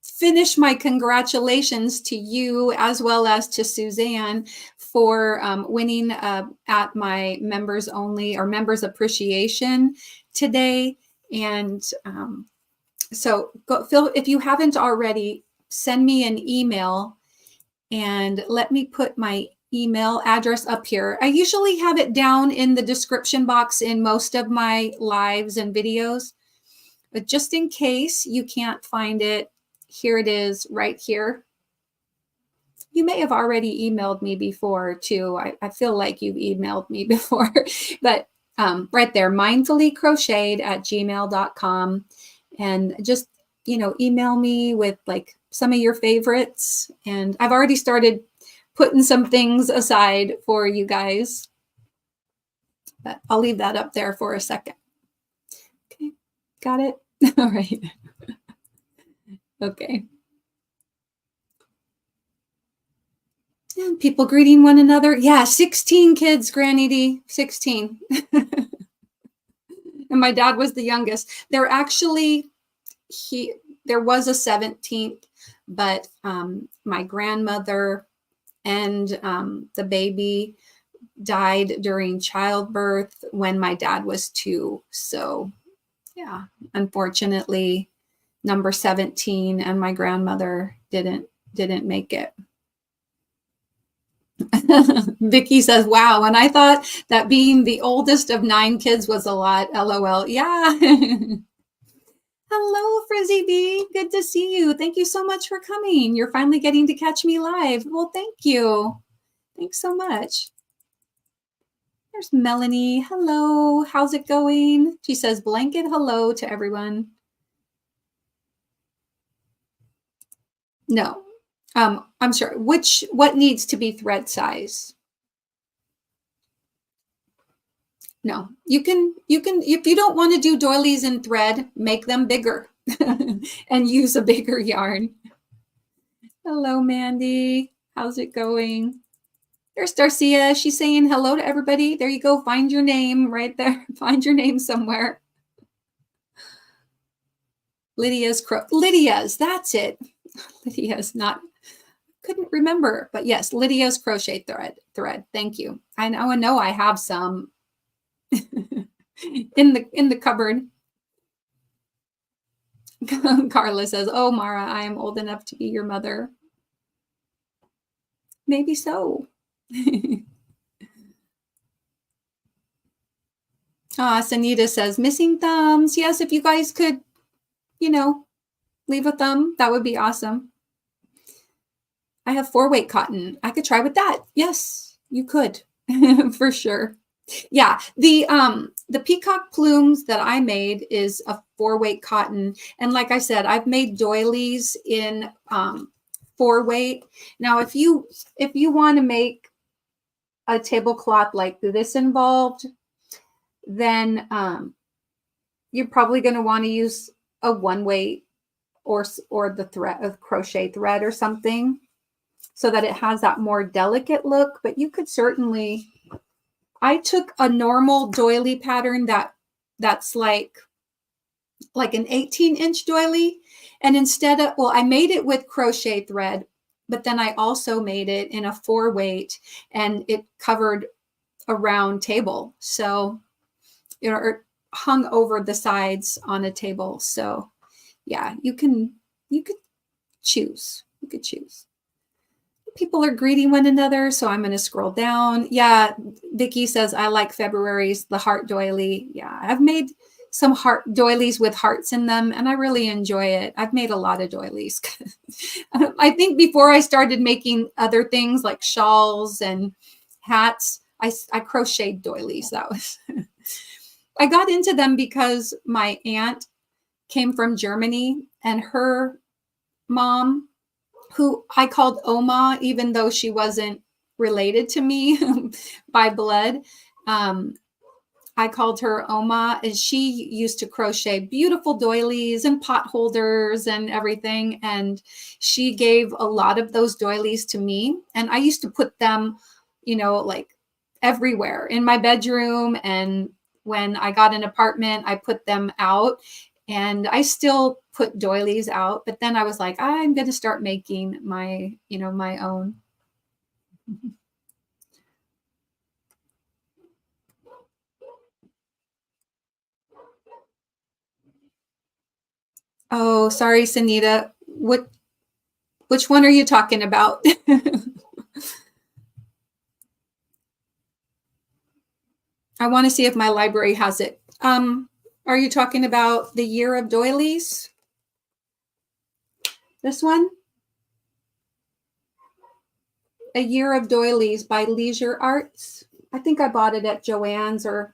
S1: finish my congratulations to you as well as to Suzanne for winning at my members only or members appreciation today. And so go, Phil, if you haven't already, send me an email and let me put my email address up here. I usually have it down in the description box in most of my lives and videos, but just in case you can't find it, here it is right here. You may have already emailed me before too. I feel like you've emailed me before, but right there, mindfullycrocheted@gmail.com. And just, you know, email me with like some of your favorites. And I've already started putting some things aside for you guys, but I'll leave that up there for a second. Okay, got it? All right. Okay. And people greeting one another. Yeah, 16 kids, Granny D, 16. And my dad was the youngest. There actually, there was a 17th, but my grandmother and the baby died during childbirth when my dad was 2. So yeah, unfortunately, number 17 and my grandmother didn't make it. Vicky says, wow. And I thought that being the oldest of 9 kids was a lot. LOL. Yeah. Hello, Frizzy B. Good to see you. Thank you so much for coming. You're finally getting to catch me live. Well, thank you. Thanks so much. There's Melanie. Hello. How's it going? She says, blanket hello to everyone. No. I'm sorry. What needs to be thread size? No, you can, if you don't want to do doilies in thread, make them bigger and use a bigger yarn. Hello, Mandy. How's it going? There's Darcia. She's saying hello to everybody. There you go. Find your name right there. Find your name somewhere. Lydia's, that's it. Lydia's not, couldn't remember, but yes, Lydia's crochet thread. Thank you. I know I have some in the cupboard. Carla says, oh, Mara, I am old enough to be your mother. Maybe so. Sanita says, missing thumbs. Yes, if you guys could, you know, leave a thumb, that would be awesome. I have 4-weight cotton. I could try with that. Yes, you could. For sure. Yeah, the peacock plumes that I made is a 4-weight cotton. And like I said, I've made doilies in 4-weight. Now, if you want to make a tablecloth like this involved, then you're probably going to want to use a 1-weight or the thread of crochet thread or something so that it has that more delicate look. But you could certainly, I took a normal doily pattern that's like an 18-inch doily, and instead of, well, I made it with crochet thread, but then I also made it in a 4-weight, and it covered a round table. So, you know, or hung over the sides on a table. So yeah, you could choose. You could choose. People are greeting one another, so I'm going to scroll down. Yeah, Vicky says, I like February's, the heart doily. Yeah, I've made some heart doilies with hearts in them, and I really enjoy it. I've made a lot of doilies. I think before I started making other things like shawls and hats, I crocheted doilies. That was, I got into them because my aunt came from Germany, and her mom, who I called Oma, even though she wasn't related to me by blood. I called her Oma, and she used to crochet beautiful doilies and pot holders and everything. And she gave a lot of those doilies to me. And I used to put them, like everywhere in my bedroom. And when I got an apartment, I put them out. And I still put doilies out. But then I was like, I'm going to start making my own. Oh, sorry, Sanita. Which one are you talking about? I want to see if my library has it. Are you talking about The Year of Doilies? This one? A Year of Doilies by Leisure Arts. I think I bought it at Joann's, or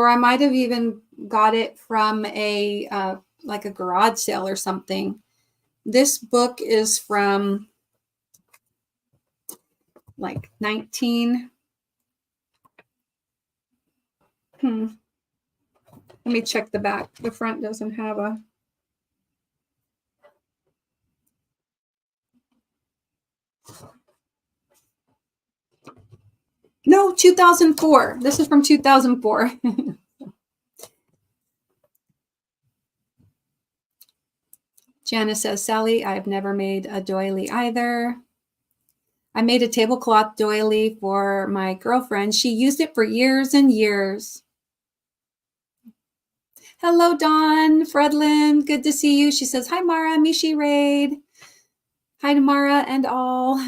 S1: I might have even got it from a like a garage sale or something. This book is from like 19. Let me check the back. The front doesn't have a. No, 2004. This is from 2004. Janice says, Sally, I've never made a doily either. I made a tablecloth doily for my girlfriend. She used it for years and years. Hello, Dawn, Fredlin. Good to see you. She says, hi, Mara, Mishi Raid. Hi to Mara and all.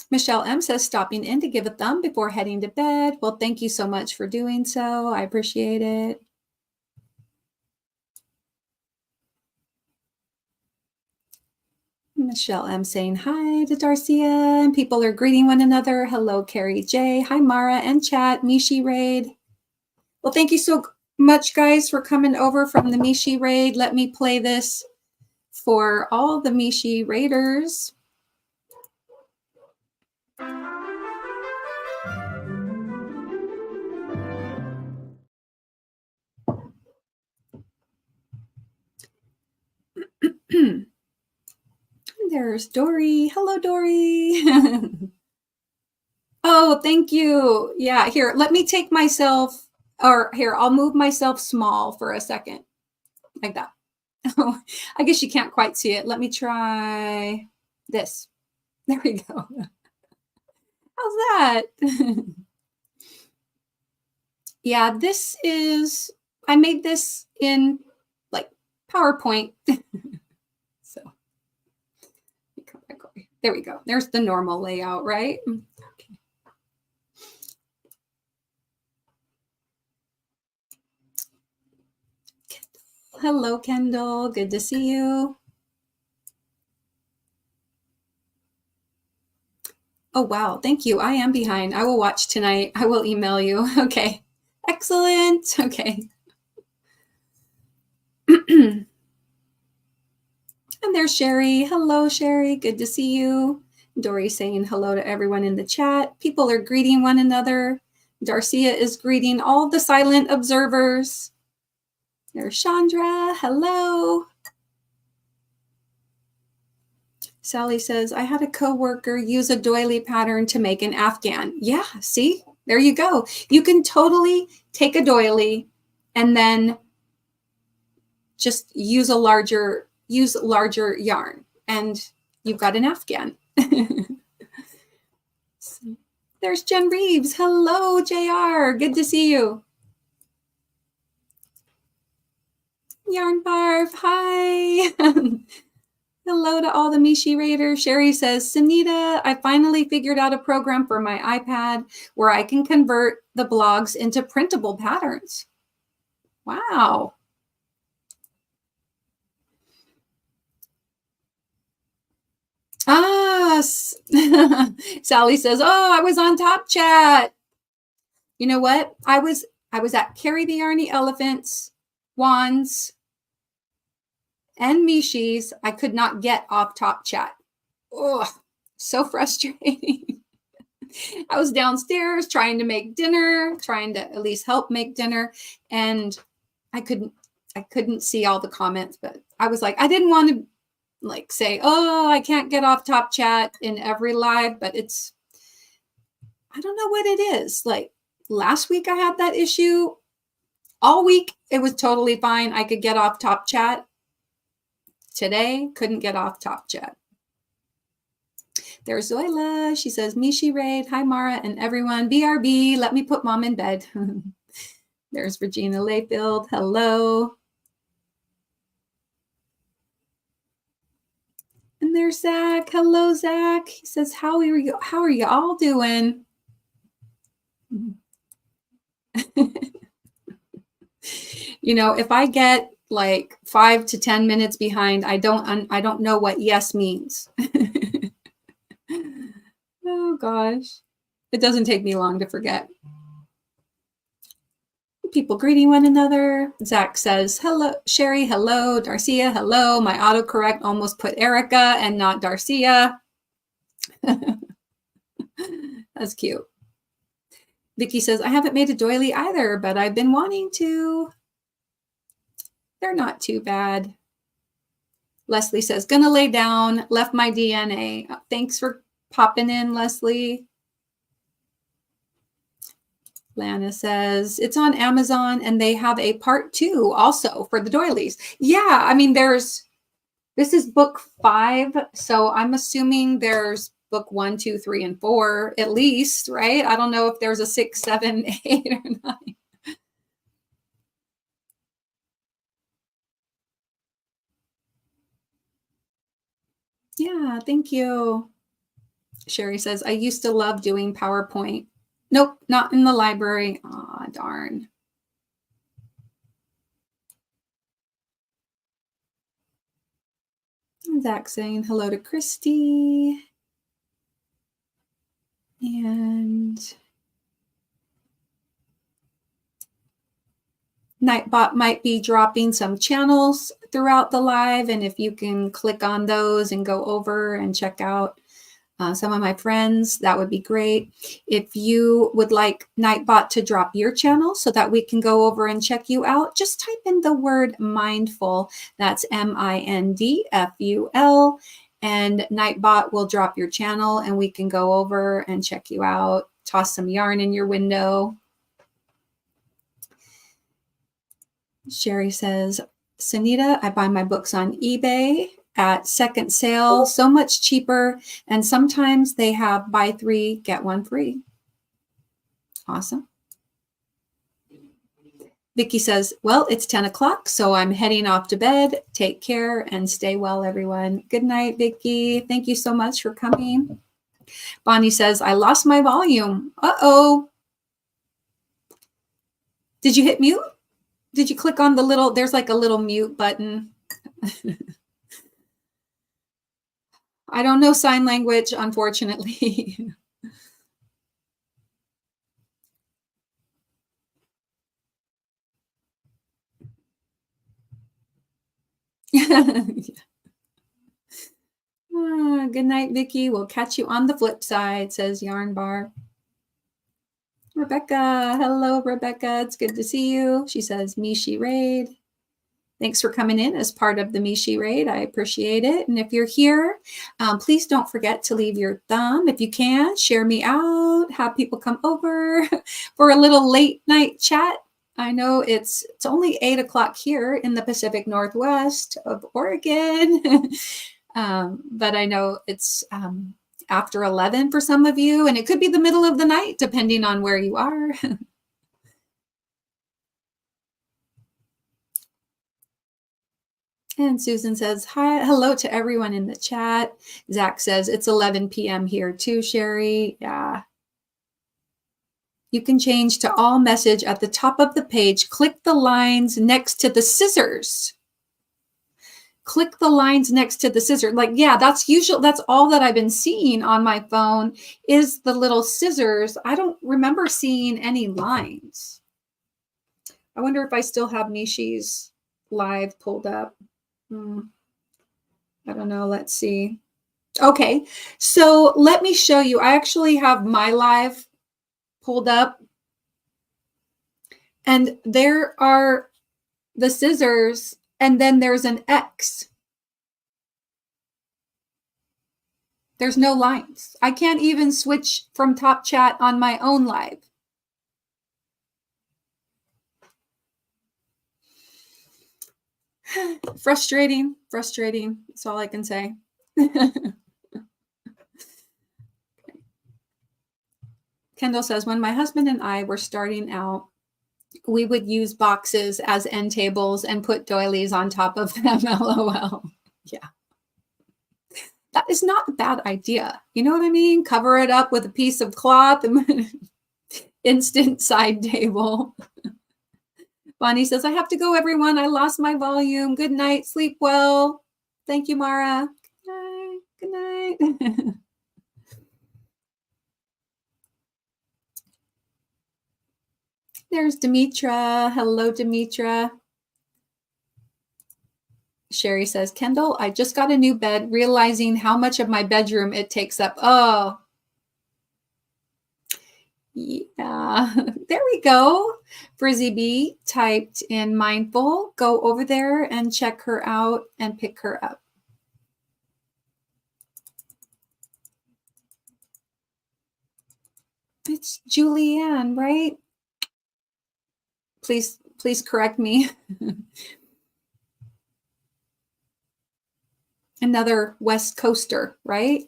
S1: Michelle M says, stopping in to give a thumb before heading to bed. Well, thank you so much for doing so. I appreciate it. Michelle M saying hi to Darcia, and people are greeting one another. Hello, Carrie J. Hi, Mara and chat. Mishi Raid. Well, thank you so much, guys, for coming over from the Mishi Raid. Let me play this for all the Mishi Raiders. There's Dory. Hello, Dory. Oh, thank you. Yeah, here, let me take myself, or here, I'll move myself small for a second, like that. Oh, I guess you can't quite see it. Let me try this. There we go. How's that? Yeah, this is, I made this in like PowerPoint. So there we go. There's the normal layout, right? Okay. Hello, Kendall. Good to see you. Oh, wow. Thank you. I am behind. I will watch tonight. I will email you. Okay. Excellent. Okay. And there's Sherry. Hello, Sherry. Good to see you. Dory saying hello to everyone in the chat. People are greeting one another. Darcia is greeting all the silent observers. There's Chandra. Hello. Sally says, I had a coworker use a doily pattern to make an Afghan. Yeah, see? There you go. You can totally take a doily and then just use larger yarn, and you've got an Afghan. There's Jen Reeves. Hello, JR. Good to see you. Yarn Barf. Hi. Hello to all the Mishi Raiders. Sherry says, Sunita, I finally figured out a program for my iPad where I can convert the blogs into printable patterns. Wow. Ah, Sally says, oh, I was on Top Chat. You know what? I was at Carry the Yarny Elephants Juan's, and Mishi's, I could not get off Top Chat. Oh, so frustrating. I was downstairs trying to make dinner, trying to at least help make dinner, and I couldn't see all the comments, but I was like, I didn't want to like say, oh, I can't get off Top Chat in every live, but it's, I don't know what it is. Like last week I had that issue. All week it was totally fine. I could get off Top Chat. Today, couldn't get off Top Chat. There's Zoila. She says, Mishi Raid. Hi, Mara and everyone. BRB. Let me put mom in bed. There's Regina Layfield. Hello. And there's Zach. Hello, Zach. He says, how are you all doing? You know, if I get like 5 to 10 minutes behind, I don't know what yes means. Oh gosh. It doesn't take me long to forget. People greeting one another. Zach says, hello, Sherry, hello, Darcia, hello. My autocorrect almost put Erica and not Darcia. That's cute. Vicky says, I haven't made a doily either, but I've been wanting to. They're not too bad. Leslie says, gonna lay down, left my DNA. Thanks for popping in, Leslie. Lana says, it's on Amazon and they have a part 2 also for the doilies. Yeah, I mean, this is book 5. So I'm assuming there's book 1, 2, 3, and 4 at least, right? I don't know if there's a 6, 7, 8, or 9. Yeah, thank you. Sherry says, I used to love doing PowerPoint. Nope, not in the library. Aw, darn. Zach saying hello to Christy. And Nightbot might be dropping some channels throughout the live. And if you can click on those and go over and check out some of my friends, that would be great. If you would like Nightbot to drop your channel so that we can go over and check you out, just type in the word mindful. That's MINDFUL. And Nightbot will drop your channel and we can go over and check you out, toss some yarn in your window. Sherry says, Sunita, I buy my books on eBay at second sale, so much cheaper. And sometimes they have buy 3, get 1 free. Awesome. Vicky says, well, it's 10 o'clock, so I'm heading off to bed. Take care and stay well, everyone. Good night, Vicky. Thank you so much for coming. Bonnie says, I lost my volume. Uh-oh. Did you hit mute? Did you click on the little, there's like a little mute button. I don't know sign language, unfortunately. Good night, Vicky. We'll catch you on the flip side, says Yarn Bar. Rebecca. Hello, Rebecca. It's good to see you. She says, Mishi Raid. Thanks for coming in as part of the Mishi Raid. I appreciate it. And if you're here, please don't forget to leave your thumb. If you can, share me out, have people come over for a little late night chat. I know it's only 8 o'clock here in the Pacific Northwest of Oregon, but I know it's after 11 for some of you, and it could be the middle of the night, depending on where you are. And Susan says, hi, hello to everyone in the chat. Zach says, it's 11 p.m. here too, Sherry. Yeah. You can change to all message at the top of the page. Click the lines next to the scissors. Click the lines next to the scissors. Like, yeah, that's all that I've been seeing on my phone is the little scissors. I don't remember seeing any lines. I wonder if I still have Nishi's live pulled up. I don't know. Let's see. Okay, so let me show you. I actually have my live pulled up, and there are the scissors, and then there's an X. There's no lines. I can't even switch from top chat on my own live. Frustrating. That's all I can say. Kendall says, when my husband and I were starting out, we would use boxes as end tables and put doilies on top of them. LOL. Yeah. That is not a bad idea. You know what I mean? Cover it up with a piece of cloth and instant side table. Bonnie says, I have to go, everyone. I lost my volume. Good night. Sleep well. Thank you, Mara. Good night. Good night. There's Demetra. Hello, Demetra. Sherry says, Kendall, I just got a new bed, realizing how much of my bedroom it takes up. Oh, yeah. There we go. Frizzy B typed in Mindful. Go over there and check her out and pick her up. It's Julianne, right? Please correct me. Another West Coaster, right?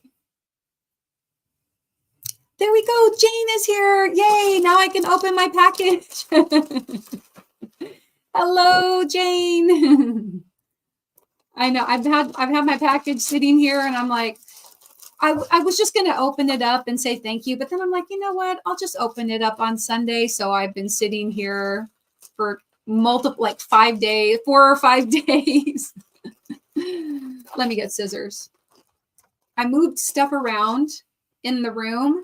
S1: There we go. Jane is here. Yay. Now I can open my package. Hello, Jane. I know I've had my package sitting here, and I'm like, I was just going to open it up and say thank you. But then I'm like, you know what? I'll just open it up on Sunday. So I've been sitting here for like 5 days, 4 or 5 days. Let me get scissors. I moved stuff around in the room.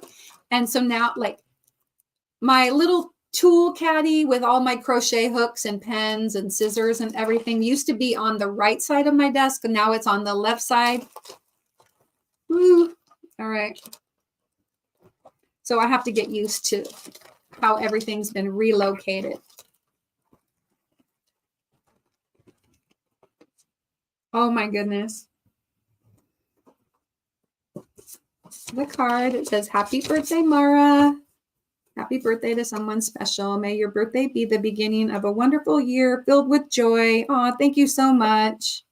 S1: And so now, like, my little tool caddy with all my crochet hooks and pens and scissors and everything used to be on the right side of my desk, and now it's on the left side. Woo. All right. So I have to get used to how everything's been relocated. Oh my goodness. The card, it says, happy birthday, Mara. Happy birthday to someone special. May your birthday be the beginning of a wonderful year filled with joy. Oh, thank you so much.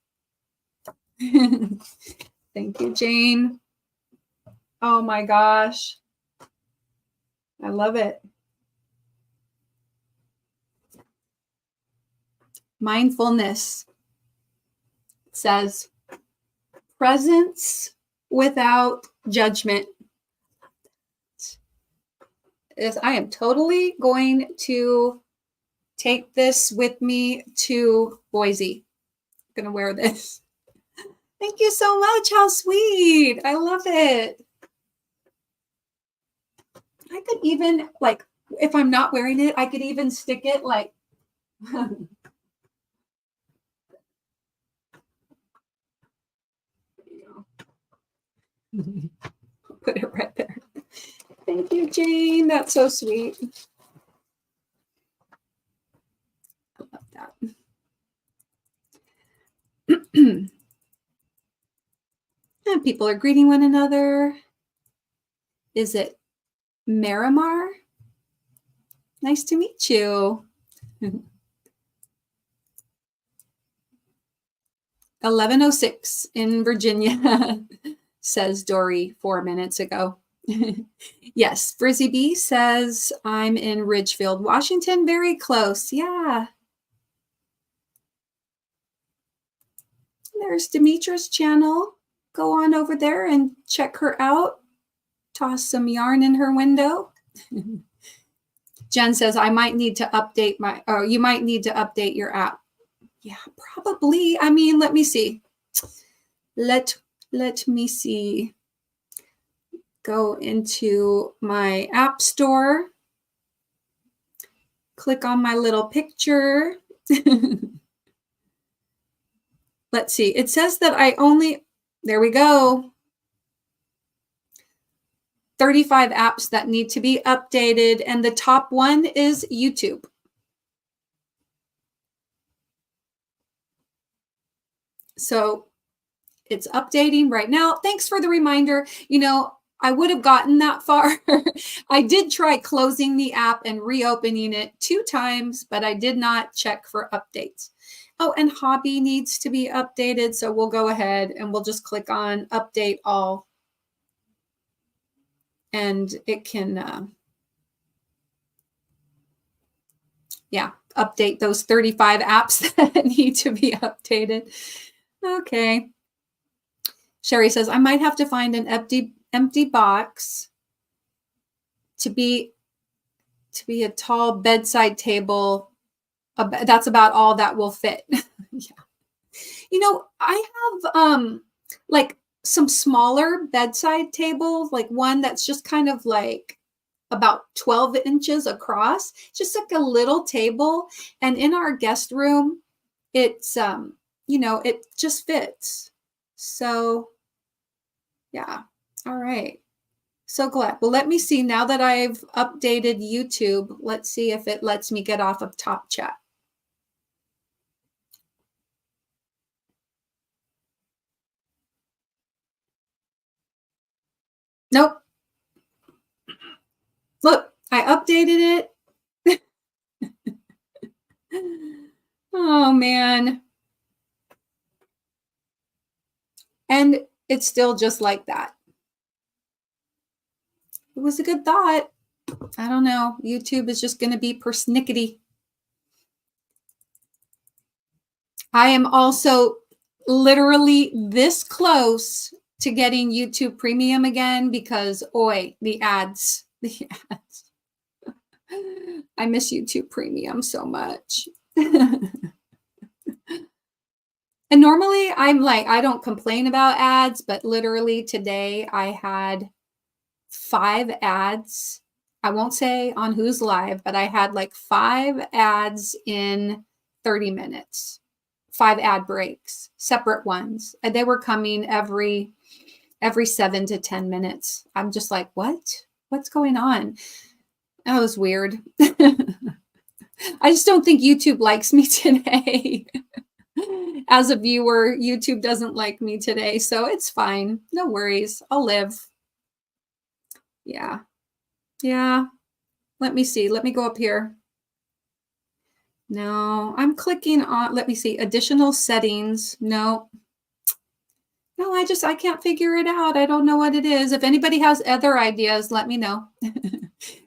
S1: Thank you, Jane. Oh my gosh. I love it. Mindfulness says, presence without judgment. I am totally going to take this with me to Boise. I'm going to wear this. Thank you so much. How sweet. I love it. I could even, like, if I'm not wearing it, I could even stick it like. Put it right there. Thank you, Jane. That's so sweet. I love that. And people are greeting one another. Is it Miramar? Nice to meet you. 11:06 in Virginia, says Dory 4 minutes ago. Yes, Frizzy B says, I'm in Ridgefield, Washington, very close. Yeah. There's Demetra's channel. Go on over there and check her out. Toss some yarn in her window. Jen says, I might need to update you might need to update your app. Yeah, probably. I mean, let me see. Let me see. Go into my app store Click on my little picture. Let's see. It says that there we go. 35 apps that need to be updated, and the top one is YouTube. So it's updating right now. Thanks for the reminder. I would have gotten that far. I did try closing the app and reopening it 2 times, but I did not check for updates. Oh, and hobby needs to be updated. So we'll go ahead and we'll just click on update all. And it can, update those 35 apps that need to be updated. Okay. Sherry says, I might have to find an empty box to be a tall bedside table. That's about all that will fit. Yeah. I have like some smaller bedside tables, like one that's just kind of like about 12 inches across, just like a little table. And in our guest room, it's, it just fits. So yeah. All right. So glad. Well, let me see now that I've updated YouTube. Let's see if it lets me get off of Top Chat. Nope. Look, I updated it. Oh, man. And it's still just like that. It was a good thought. I don't know. YouTube is just going to be persnickety. I am also literally this close to getting YouTube Premium again because, the ads. The ads. I miss YouTube Premium so much. And normally I'm like, I don't complain about ads, but literally today I had 5 ads. I won't say on who's live, but I had like 5 ads in 30 minutes, 5 ad breaks, separate ones. And they were coming every 7 to 10 minutes. I'm just like, what's going on? That was weird. I just don't think YouTube likes me today. As a viewer, YouTube doesn't like me today, so it's fine. No worries. I'll live. Yeah. Yeah. Let me see. Let me go up here. No, I'm clicking on, let me see, additional settings. No, I can't figure it out. I don't know what it is. If anybody has other ideas, let me know.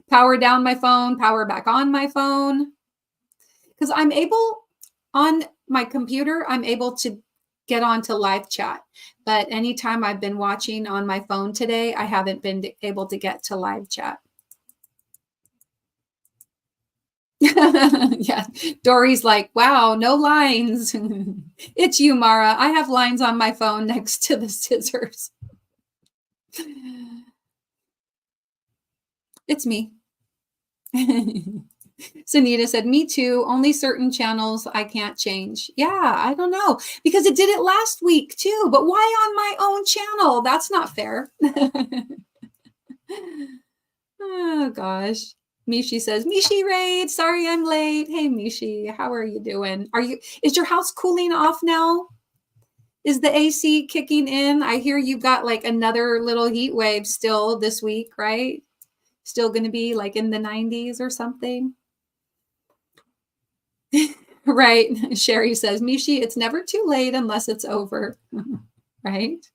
S1: Power down my phone, power back on my phone. Because I'm able, on my computer, I'm able to get onto live chat. But anytime I've been watching on my phone today, I haven't been able to get to live chat. Yeah, Dory's like, wow, no lines. It's you, Mara. I have lines on my phone next to the scissors. It's me. Sunita said, me too. Only certain channels I can't change. Yeah, I don't know. Because it did it last week too. But why on my own channel? That's not fair. Oh, gosh. Mishi says, Mishi raid. Sorry I'm late. Hey, Mishi, how are you doing? Is your house cooling off now? Is the AC kicking in? I hear you got like another little heat wave still this week, right? Still going to be like in the 90s or something. Right. Sherry says, Mishi, it's never too late unless it's over. Right.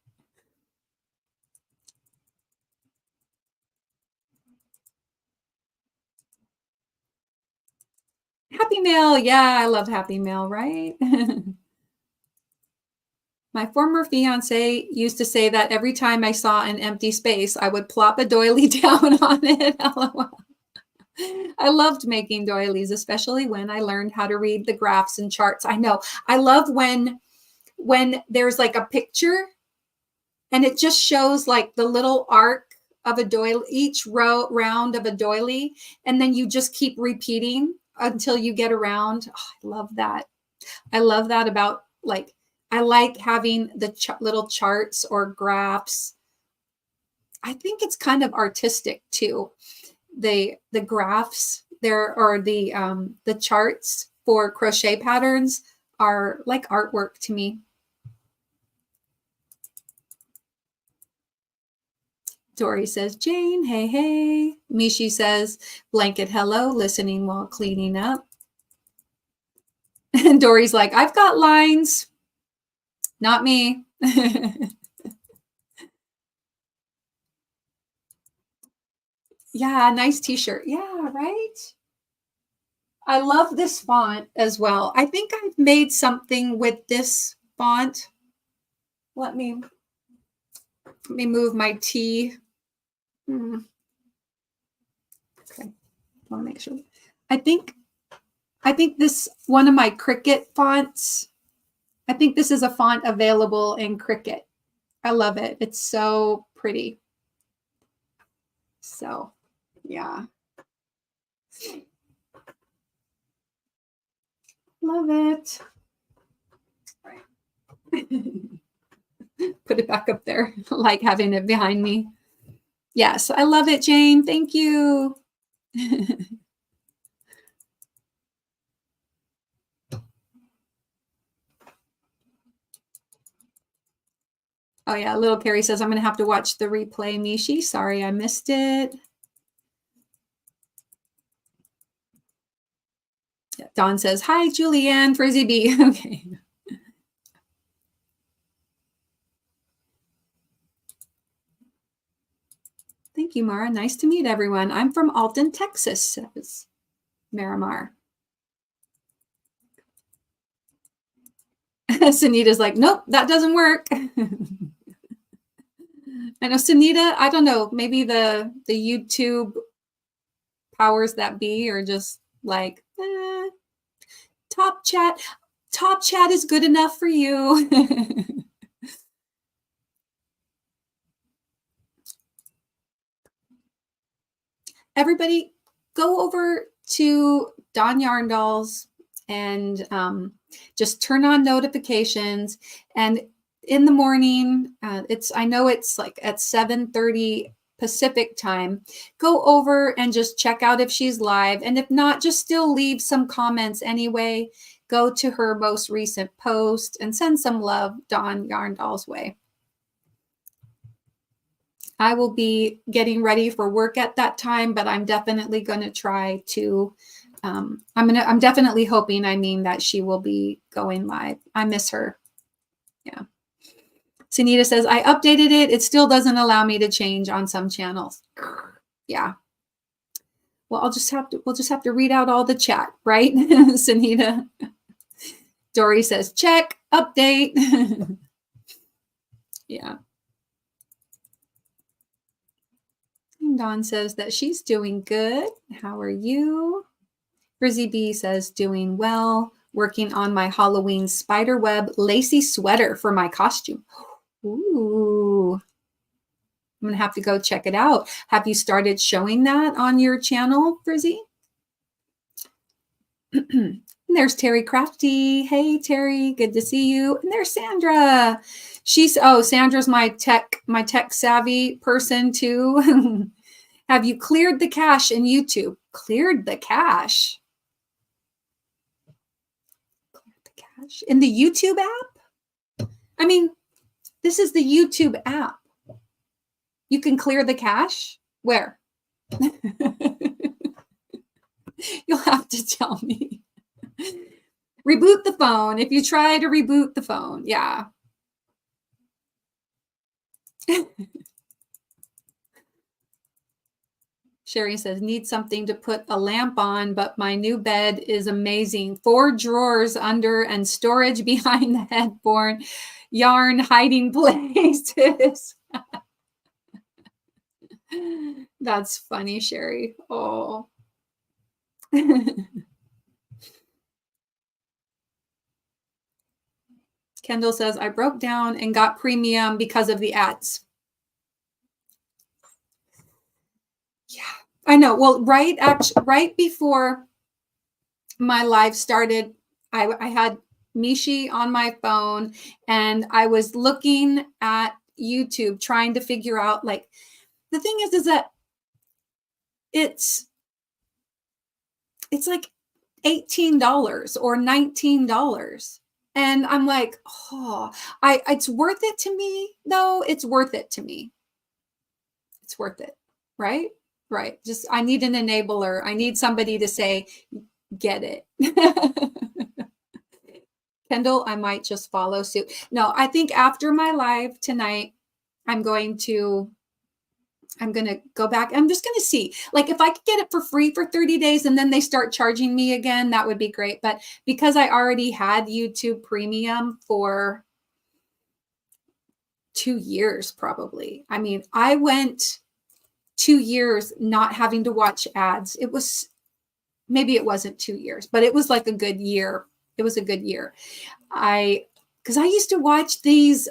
S1: Happy Mail. Yeah, I love Happy Mail, right? My former fiance used to say that every time I saw an empty space, I would plop a doily down on it. LOL. I loved making doilies, especially when I learned how to read the graphs and charts. I know. I love when there's like a picture and it just shows like the little arc of a doily, each round of a doily, and then you just keep repeating until you get around. Oh, I love that. I love that about like, I like having the little charts or graphs. I think it's kind of artistic too. The graphs there, or the charts for crochet patterns are like artwork to me. Dory says, Jane, hey, hey. Mishi says, blanket hello, listening while cleaning up. And Dory's like, I've got lines. Not me. Yeah, nice t-shirt. Yeah, right? I love this font as well. I think I've made something with this font. Let me move my T. Okay, I want to make sure. I think this, one of my Cricut fonts, I think this is a font available in Cricut. I love it. It's so pretty. So, yeah. Love it. All right. Put it back up there. Like having it behind me. Yes, I love it, Jane. Thank you. Oh yeah, little Carrie says, I'm going to have to watch the replay, Mishi. Sorry, I missed it. Dawn says, hi, Julianne, Frizzy B. Okay. Thank you, Mara. Nice to meet everyone. I'm from Alton, Texas, says Miramar. Sunita's like, nope, that doesn't work. I know, Sunita, I don't know, maybe the YouTube powers that be are just like, top chat is good enough for you. Everybody go over to Dawn Yarn Dolls and just turn on notifications. And in the morning, I know it's like at 7:30 Pacific time, go over and just check out if she's live. And if not, just still leave some comments anyway. Go to her most recent post and send some love Dawn Yarn Dolls way. I will be getting ready for work at that time, but I'm definitely going to try to, I'm definitely hoping, that she will be going live. I miss her. Yeah. Sunita says, I updated it. It still doesn't allow me to change on some channels. Yeah. Well, we'll just have to read out all the chat, right? Sunita. Dory says, check, update. Yeah. Dawn says that she's doing good. How are you? Frizzy B says, doing well. Working on my Halloween spiderweb lacy sweater for my costume. Ooh. I'm going to have to go check it out. Have you started showing that on your channel, Frizzy? And there's Terry Crafty. Hey, Terry, good to see you. And there's Sandra. Sandra's my tech savvy person too. Have you cleared the cache in YouTube? Cleared the cache? Cleared the cache in the YouTube app? I mean, this is the YouTube app. You can clear the cache? Where? You'll have to tell me. Reboot the phone. If you try to reboot the phone, yeah. Sherry says, need something to put a lamp on, but my new bed is amazing. 4 drawers under and storage behind the headboard. Yarn hiding places. That's funny, Sherry. Oh. Kendall says, I broke down and got premium because of the ads. Yeah, I know. Well, right before my life started, I had Mishi on my phone, and I was looking at YouTube trying to figure out, like, the thing is that it's like $18 or $19. And I'm like, oh, it's worth it to me, though. It's worth it to me. It's worth it, right? Right. Just, I need an enabler. I need somebody to say, get it. Kendall, I might just follow suit. No, I think after my live tonight, I'm going to go back. I'm just going to see, like, if I could get it for free for 30 days and then they start charging me again, that would be great. But because I already had YouTube Premium for 2 years, probably. I mean, I went 2 years not having to watch ads. It was, maybe it wasn't 2 years, but it was like a good year. It was a good year. Because I used to watch these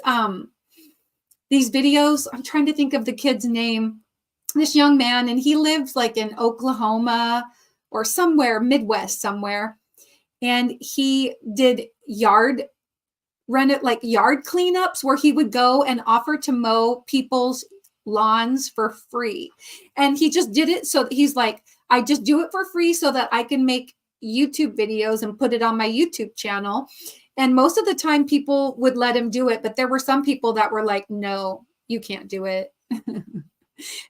S1: videos. I'm trying to think of the kid's name. This young man, and he lives like in Oklahoma or somewhere, Midwest somewhere. And he did yard cleanups where he would go and offer to mow people's lawns for free. And he just did it. So he's like, I just do it for free so that I can make YouTube videos and put it on my YouTube channel. And most of the time people would let him do it. But there were some people that were like, no, you can't do it.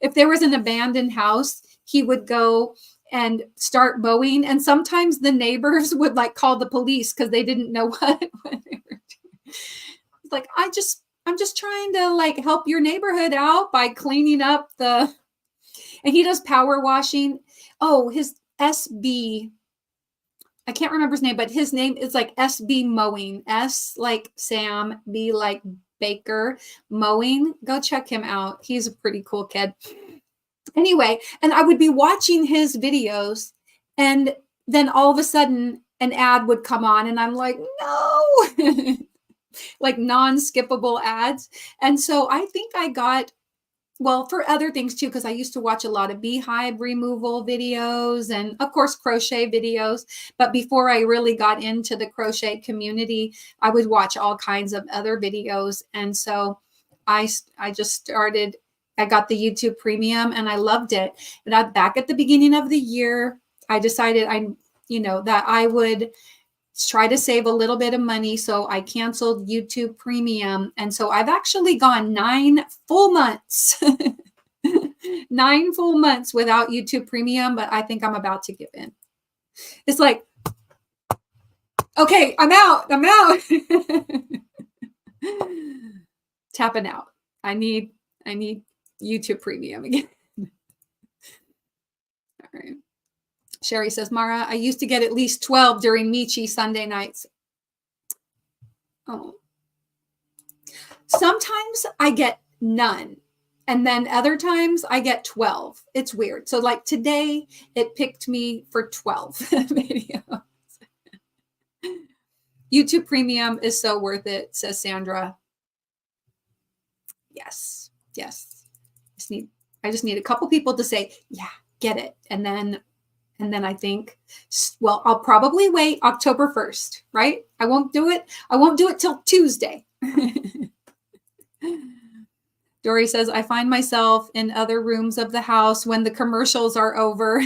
S1: If there was an abandoned house, he would go and start mowing. And sometimes the neighbors would like call the police because they didn't know what they were doing. It's like, I'm just trying to like help your neighborhood out by cleaning up and he does power washing. Oh, his SB, I can't remember his name, but his name is like SB Mowing. S like Sam, B like Baker Mowing. Go check him out. He's a pretty cool kid. Anyway, and I would be watching his videos, and then all of a sudden an ad would come on, and I'm like, no, like non-skippable ads. And so I think I got, well, for other things too, because I used to watch a lot of beehive removal videos and of course crochet videos. But before I really got into the crochet community, I would watch all kinds of other videos. And so I just started, I got the YouTube Premium and I loved it. And back at the beginning of the year, I decided that I would try to save a little bit of money. So I canceled YouTube Premium. And so I've actually gone 9 full months, 9 full months without YouTube Premium, but I think I'm about to give in. It's like, okay, I'm out. Tapping out. I need YouTube Premium again. All right. Sherry says, Mara, I used to get at least 12 during Michi Sunday nights. Oh. Sometimes I get none. And then other times I get 12. It's weird. So like today, it picked me for 12 videos. YouTube Premium is so worth it, says Sandra. Yes. I just need a couple people to say, yeah, get it. And then I think, well, I'll probably wait October 1st, right? I won't do it till Tuesday. Dory says, I find myself in other rooms of the house when the commercials are over.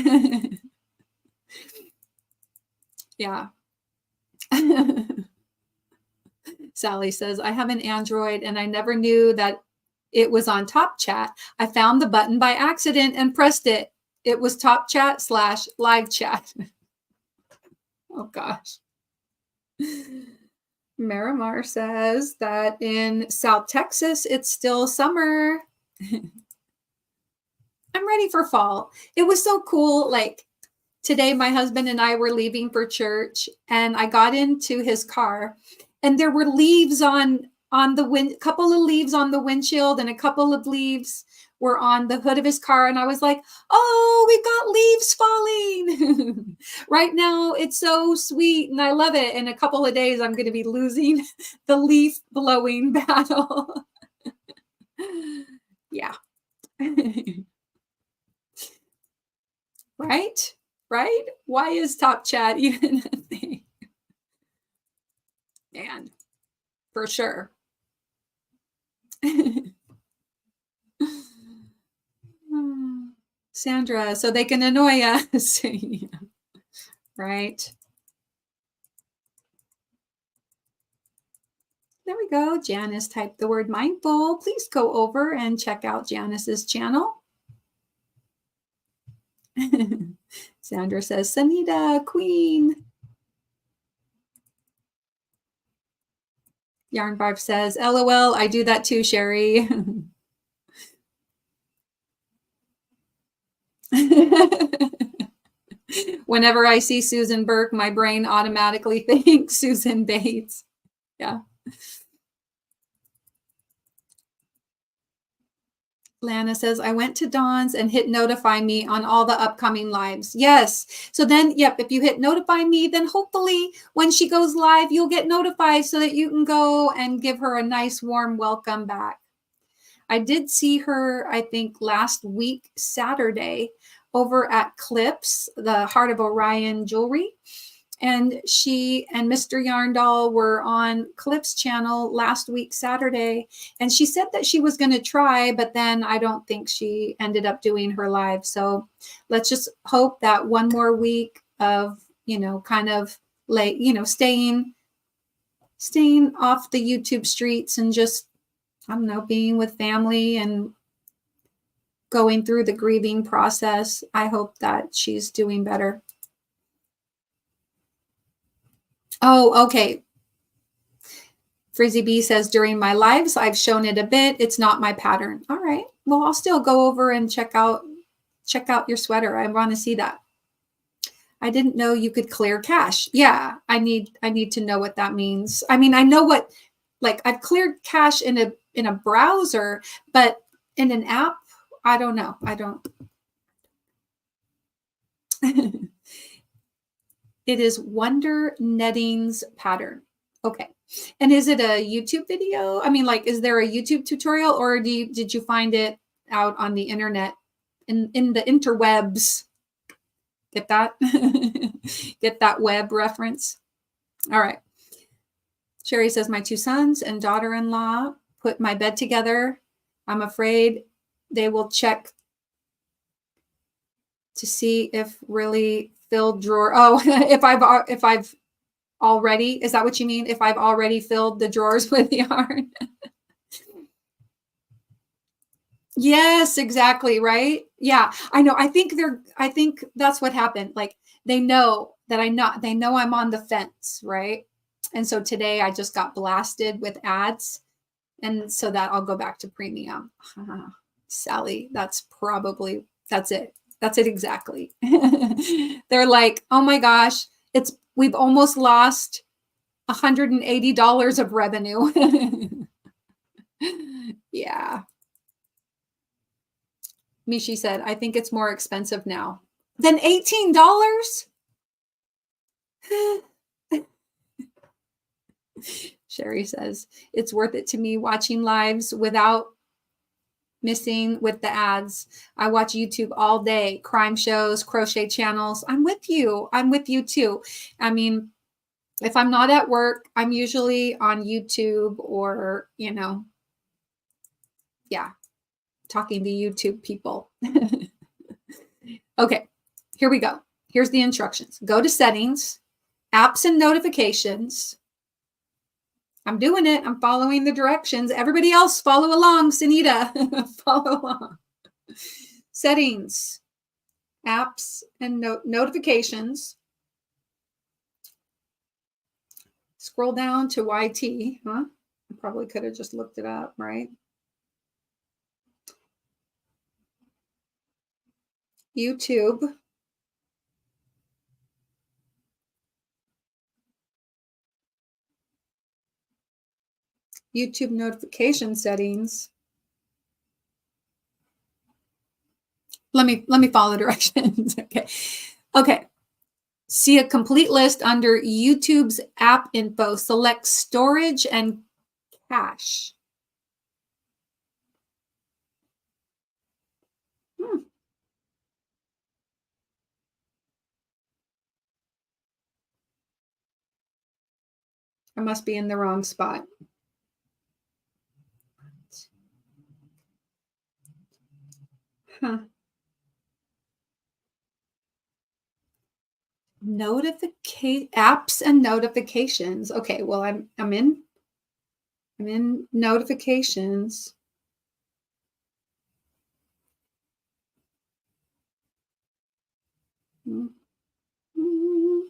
S1: Yeah. Sally says, I have an Android and I never knew that it was on Top Chat. I found the button by accident and pressed it. It was Top Chat / live chat. Oh gosh. Miramar says that in South Texas, it's still summer. I'm ready for fall. It was so cool. Like today, my husband and I were leaving for church and I got into his car and there were leaves on the couple of leaves on the windshield and a couple of leaves were on the hood of his car. And I was like, oh, we've got leaves falling. Right now, it's so sweet and I love it. In a couple of days, I'm going to be losing the leaf blowing battle. Yeah. Right? right? Why is Top Chat even a thing? Man, for sure. Sandra, so they can annoy us. Yeah, right. There we go. Janice typed the word mindful. Please go over and check out Janice's channel. Sandra says, Sanita, queen. Yarn Barb says, LOL, I do that too, Sherry. Whenever I see Susan Burke, my brain automatically thinks Susan Bates. Yeah. Lana says, I went to Dawn's and hit notify me on all the upcoming lives. Yes. So then, yep, if you hit notify me, then hopefully when she goes live, you'll get notified so that you can go and give her a nice warm welcome back. I did see her, I think, last week, Saturday, over at Clips, the Heart of Orion jewelry. And she and Mr. Yarndall were on Clips channel last week, Saturday. And she said that she was going to try, but then I don't think she ended up doing her live. So let's just hope that one more week of, kind of like, staying off the YouTube streets and just, I don't know, being with family and going through the grieving process. I hope that she's doing better. Oh, okay. Frizzy B says, during my lives, I've shown it a bit. It's not my pattern. All right. Well, I'll still go over and check out your sweater. I want to see that. I didn't know you could clear cache. Yeah, I need to know what that means. I mean, I know what, like, I've cleared cache in a browser, but in an app, I don't know. I don't. It is Wonder Netting's pattern. Okay. And is it a YouTube video? I mean, like, is there a YouTube tutorial, or did you find it out on the internet, in the interwebs? Get that? Get that web reference? All right. Sherry says, my 2 sons and daughter-in-law put my bed together. I'm afraid they will check to see if really filled drawer. Oh, if I've already, is that what you mean? If I've already filled the drawers with yarn? Yes, exactly. Right. Yeah, I know. I think that's what happened. Like, they know that they know I'm on the fence. Right. And so today I just got blasted with ads. And so that I'll go back to premium. Sally, that's it. That's it exactly. They're like, oh my gosh, we've almost lost $180 of revenue. Yeah. Mishi said, I think it's more expensive now than $18. Sherry says, it's worth it to me watching lives without missing with the ads. I watch YouTube all day, crime shows, crochet channels. I'm with you. I'm with you too. I mean, if I'm not at work, I'm usually on YouTube or, yeah, talking to YouTube people. Okay, here we go. Here's the instructions. Go to settings, apps and notifications. I'm doing it. I'm following the directions. Everybody else follow along. Sanita, follow along. Settings, apps and notifications. Scroll down to YT. Huh? I probably could have just looked it up, right? YouTube. YouTube notification settings. Let me follow directions. Okay. See a complete list under YouTube's app info. Select storage and cache. I must be in the wrong spot. Huh. Apps and notifications. Okay, well, I'm in notifications. Mm, mm.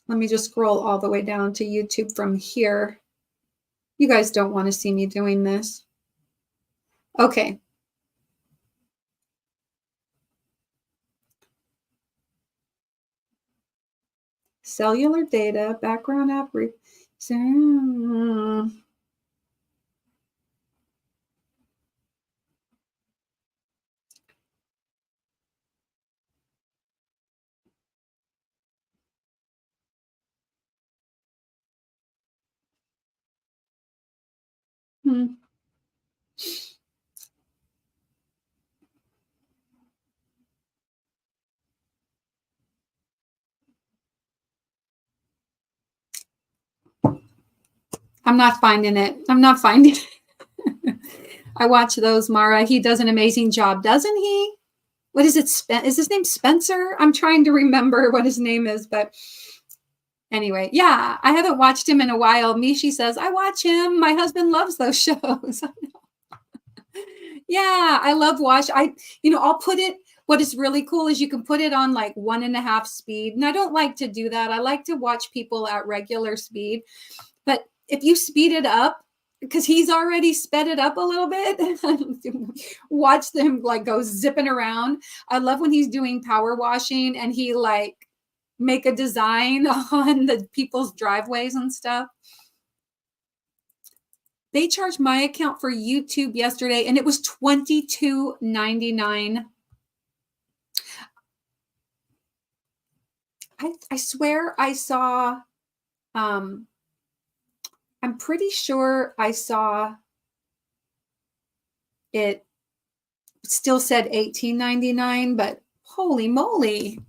S1: Let me just scroll all the way down to YouTube from here. You guys don't want to see me doing this. Okay. Cellular data, background app. Hmm. I'm not finding it. I'm not finding it. I watch those, Mara. He does an amazing job, doesn't he? What is it? Is his name Spencer? I'm trying to remember what his name is, but anyway, yeah, I haven't watched him in a while. Mishi says, I watch him. My husband loves those shows. Yeah, I love I'll put it, what is really cool is you can put it on like 1.5 speed. And I don't like to do that. I like to watch people at regular speed. But if you speed it up, because he's already sped it up a little bit, watch them like go zipping around. I love when he's doing power washing and he like make a design on the people's driveways and stuff. They charged my account for YouTube yesterday and it was $22.99. I swear I saw, I'm pretty sure I saw it still said $18.99, but holy moly.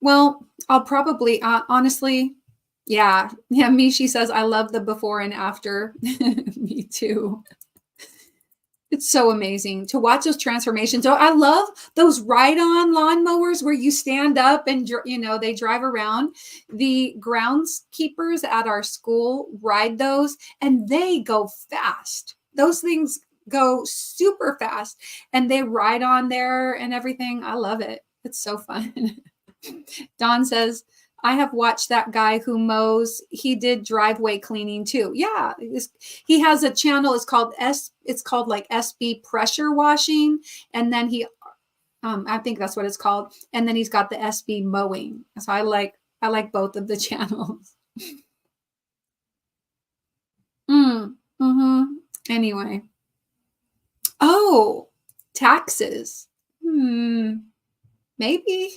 S1: Well, I'll probably, honestly, yeah, Mishi says, I love the before and after. Me too. It's so amazing to watch those transformations. So I love those ride-on lawnmowers where you stand up and, they drive around. The groundskeepers at our school ride those and they go fast. Those things go super fast and they ride on there and everything. I love it. It's so fun. Don says, I have watched that guy who mows. He did driveway cleaning too. Yeah, he has a channel. It's called like SB pressure washing, and then I think that's what it's called. And then he's got the SB mowing. So I like both of the channels. Anyway, oh, taxes. Maybe.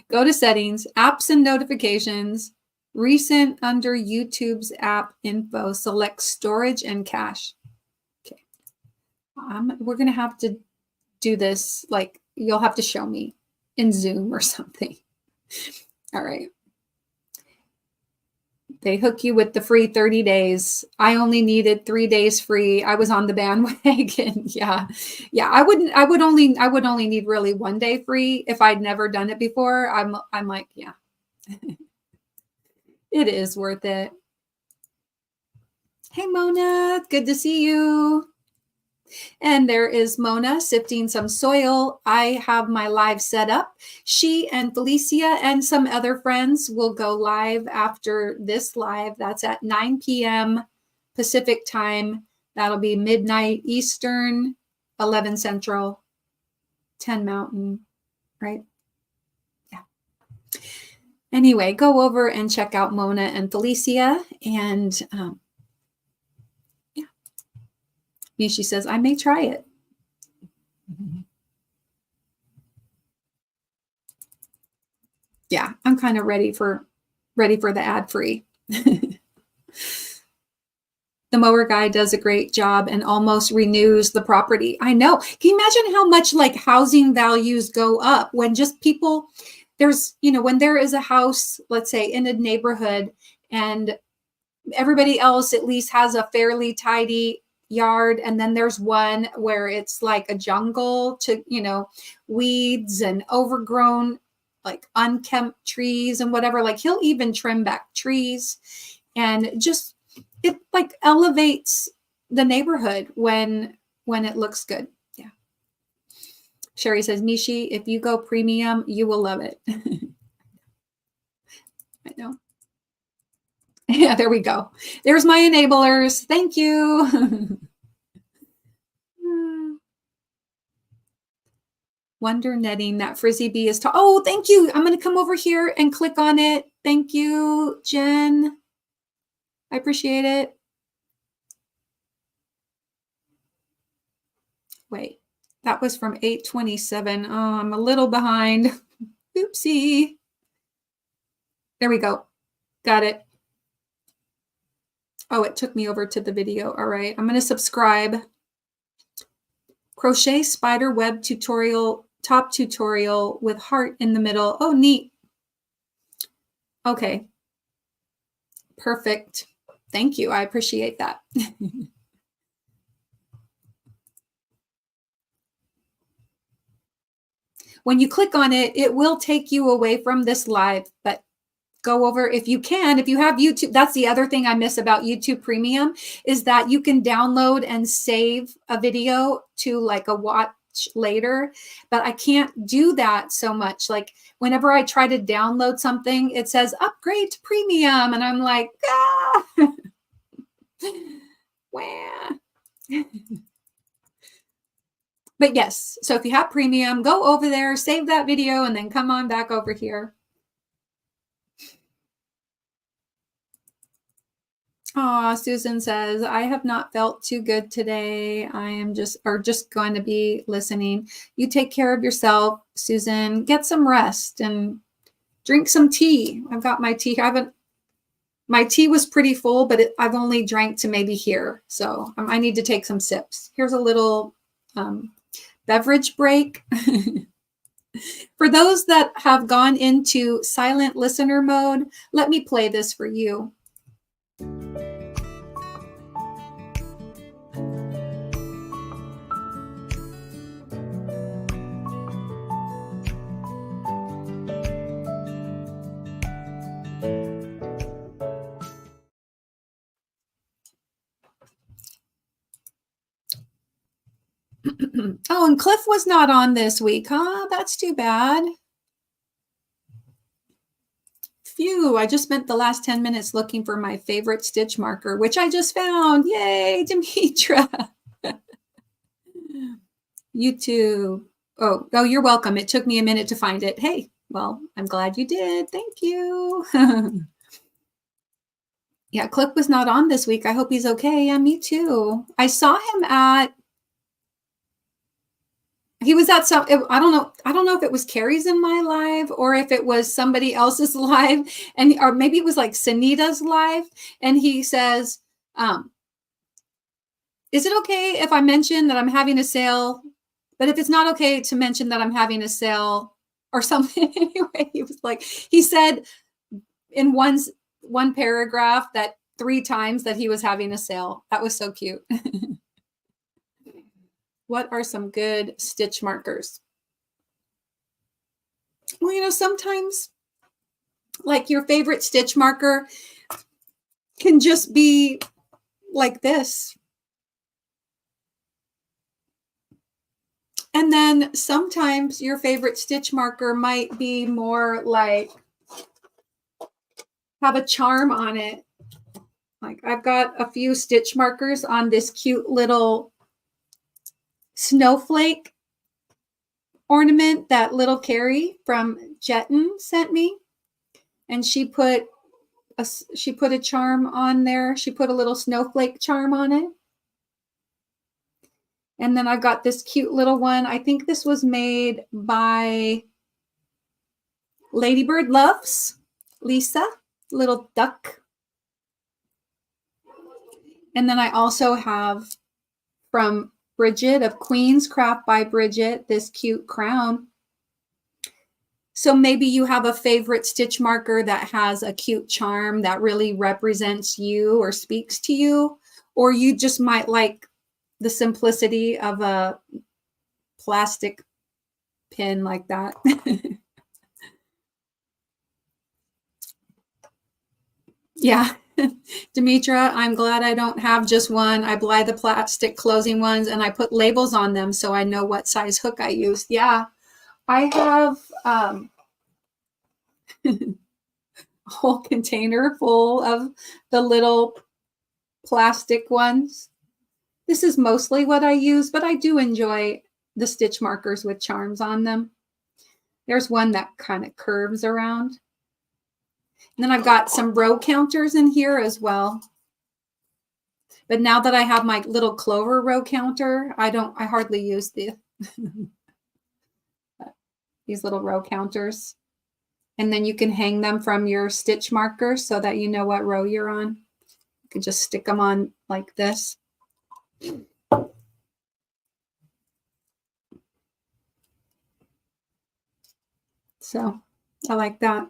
S1: Go to settings, apps and notifications, recent under YouTube's app info, select storage and cache. Okay. We're going to have to do this. Like you'll have to show me in Zoom or something. All right. They hook you with the free 30 days. I only needed 3 days free. I was on the bandwagon. Yeah. I would only need really 1 day free if I'd never done it before. I'm like, yeah, it is worth it. Hey, Mona, good to see you. And there is Mona sifting some soil. I have my live set up. She and Felicia and some other friends will go live after this live. That's at 9 p.m. Pacific time. That'll be midnight Eastern, 11 Central, 10 Mountain, right? Yeah. Anyway, go over and check out Mona and Felicia. And Mishi says, I may try it. Yeah, I'm kind of ready for the ad free. The mower guy does a great job and almost renews the property. I know. Can you imagine how much like housing values go up when just people, there's, you know, when there is a house, let's say in a neighborhood, and everybody else at least has a fairly tidy yard, and then there's one where it's like a jungle to, you know, weeds and overgrown, like unkempt trees and whatever. Like he'll even trim back trees, and just it like elevates the neighborhood when it looks good. Yeah. Sherry says, Nishi, if you go premium, you will love it. I know. Yeah, there we go. There's my enablers. Thank you. Wonder netting, that frizzy bee is tall. Oh, thank you. I'm going to come over here and click on it. Thank you, Jen. I appreciate it. Wait, that was from 8:27. Oh, I'm a little behind. Oopsie. There we go. Got it. Oh, it took me over to the video. All right, I'm going to subscribe. Crochet spider web tutorial, top tutorial with heart in the middle. Oh, neat. Okay. Perfect. Thank you. I appreciate that. When you click on it, it will take you away from this live, but go over if you can. If you have YouTube, that's the other thing I miss about YouTube Premium is that you can download and save a video to like a watch later, but I can't do that so much. Like whenever I try to download something, it says upgrade to premium, and I'm like, ah, wah. But yes, so if you have premium, go over there, save that video, and then come on back over here. Oh, Susan says, I have not felt too good today. I am just going to be listening. You take care of yourself, Susan. Get some rest and drink some tea. I've got my tea. My tea was pretty full, but I've only drank to maybe here. So I need to take some sips. Here's a little beverage break. For those that have gone into silent listener mode, let me play this for you. Oh, and Cliff was not on this week, huh? That's too bad. Phew, I just spent the last 10 minutes looking for my favorite stitch marker, which I just found. Yay, Demetra. YouTube. Oh, you're welcome. It took me a minute to find it. Hey, well, I'm glad you did. Thank you. Yeah, Cliff was not on this week. I hope he's okay. Yeah, me too. I saw him he was at some, I don't know if it was Carrie's in my live or if it was somebody else's live, and or maybe it was like Sunita's live, and he says, is it okay if I mention that I'm having a sale? But if it's not okay to mention that I'm having a sale or something, anyway, he said in one paragraph that 3 times that he was having a sale. That was so cute. What are some good stitch markers? Well, sometimes like your favorite stitch marker can just be like this. And then sometimes your favorite stitch marker might be more like have a charm on it. Like I've got a few stitch markers on this cute little snowflake ornament that little Carrie from Jetton sent me, and she put a charm on there. She put a little snowflake charm on it. And then I've got this cute little one. I think this was made by Ladybird Loves, Lisa, little duck. And then I also have from Bridget of Queen's Craft by Bridget, this cute crown. So maybe you have a favorite stitch marker that has a cute charm that really represents you or speaks to you, or you just might like the simplicity of a plastic pin like that. Yeah. Demetra, I'm glad I don't have just one. I buy the plastic closing ones and I put labels on them so I know what size hook I use. Yeah. I have a whole container full of the little plastic ones. This is mostly what I use, but I do enjoy the stitch markers with charms on them. There's one that kind of curves around. And then I've got some row counters in here as well. But now that I have my little clover row counter, I hardly use these little row counters. And then you can hang them from your stitch markers so that you know what row you're on. You can just stick them on like this. So I like that.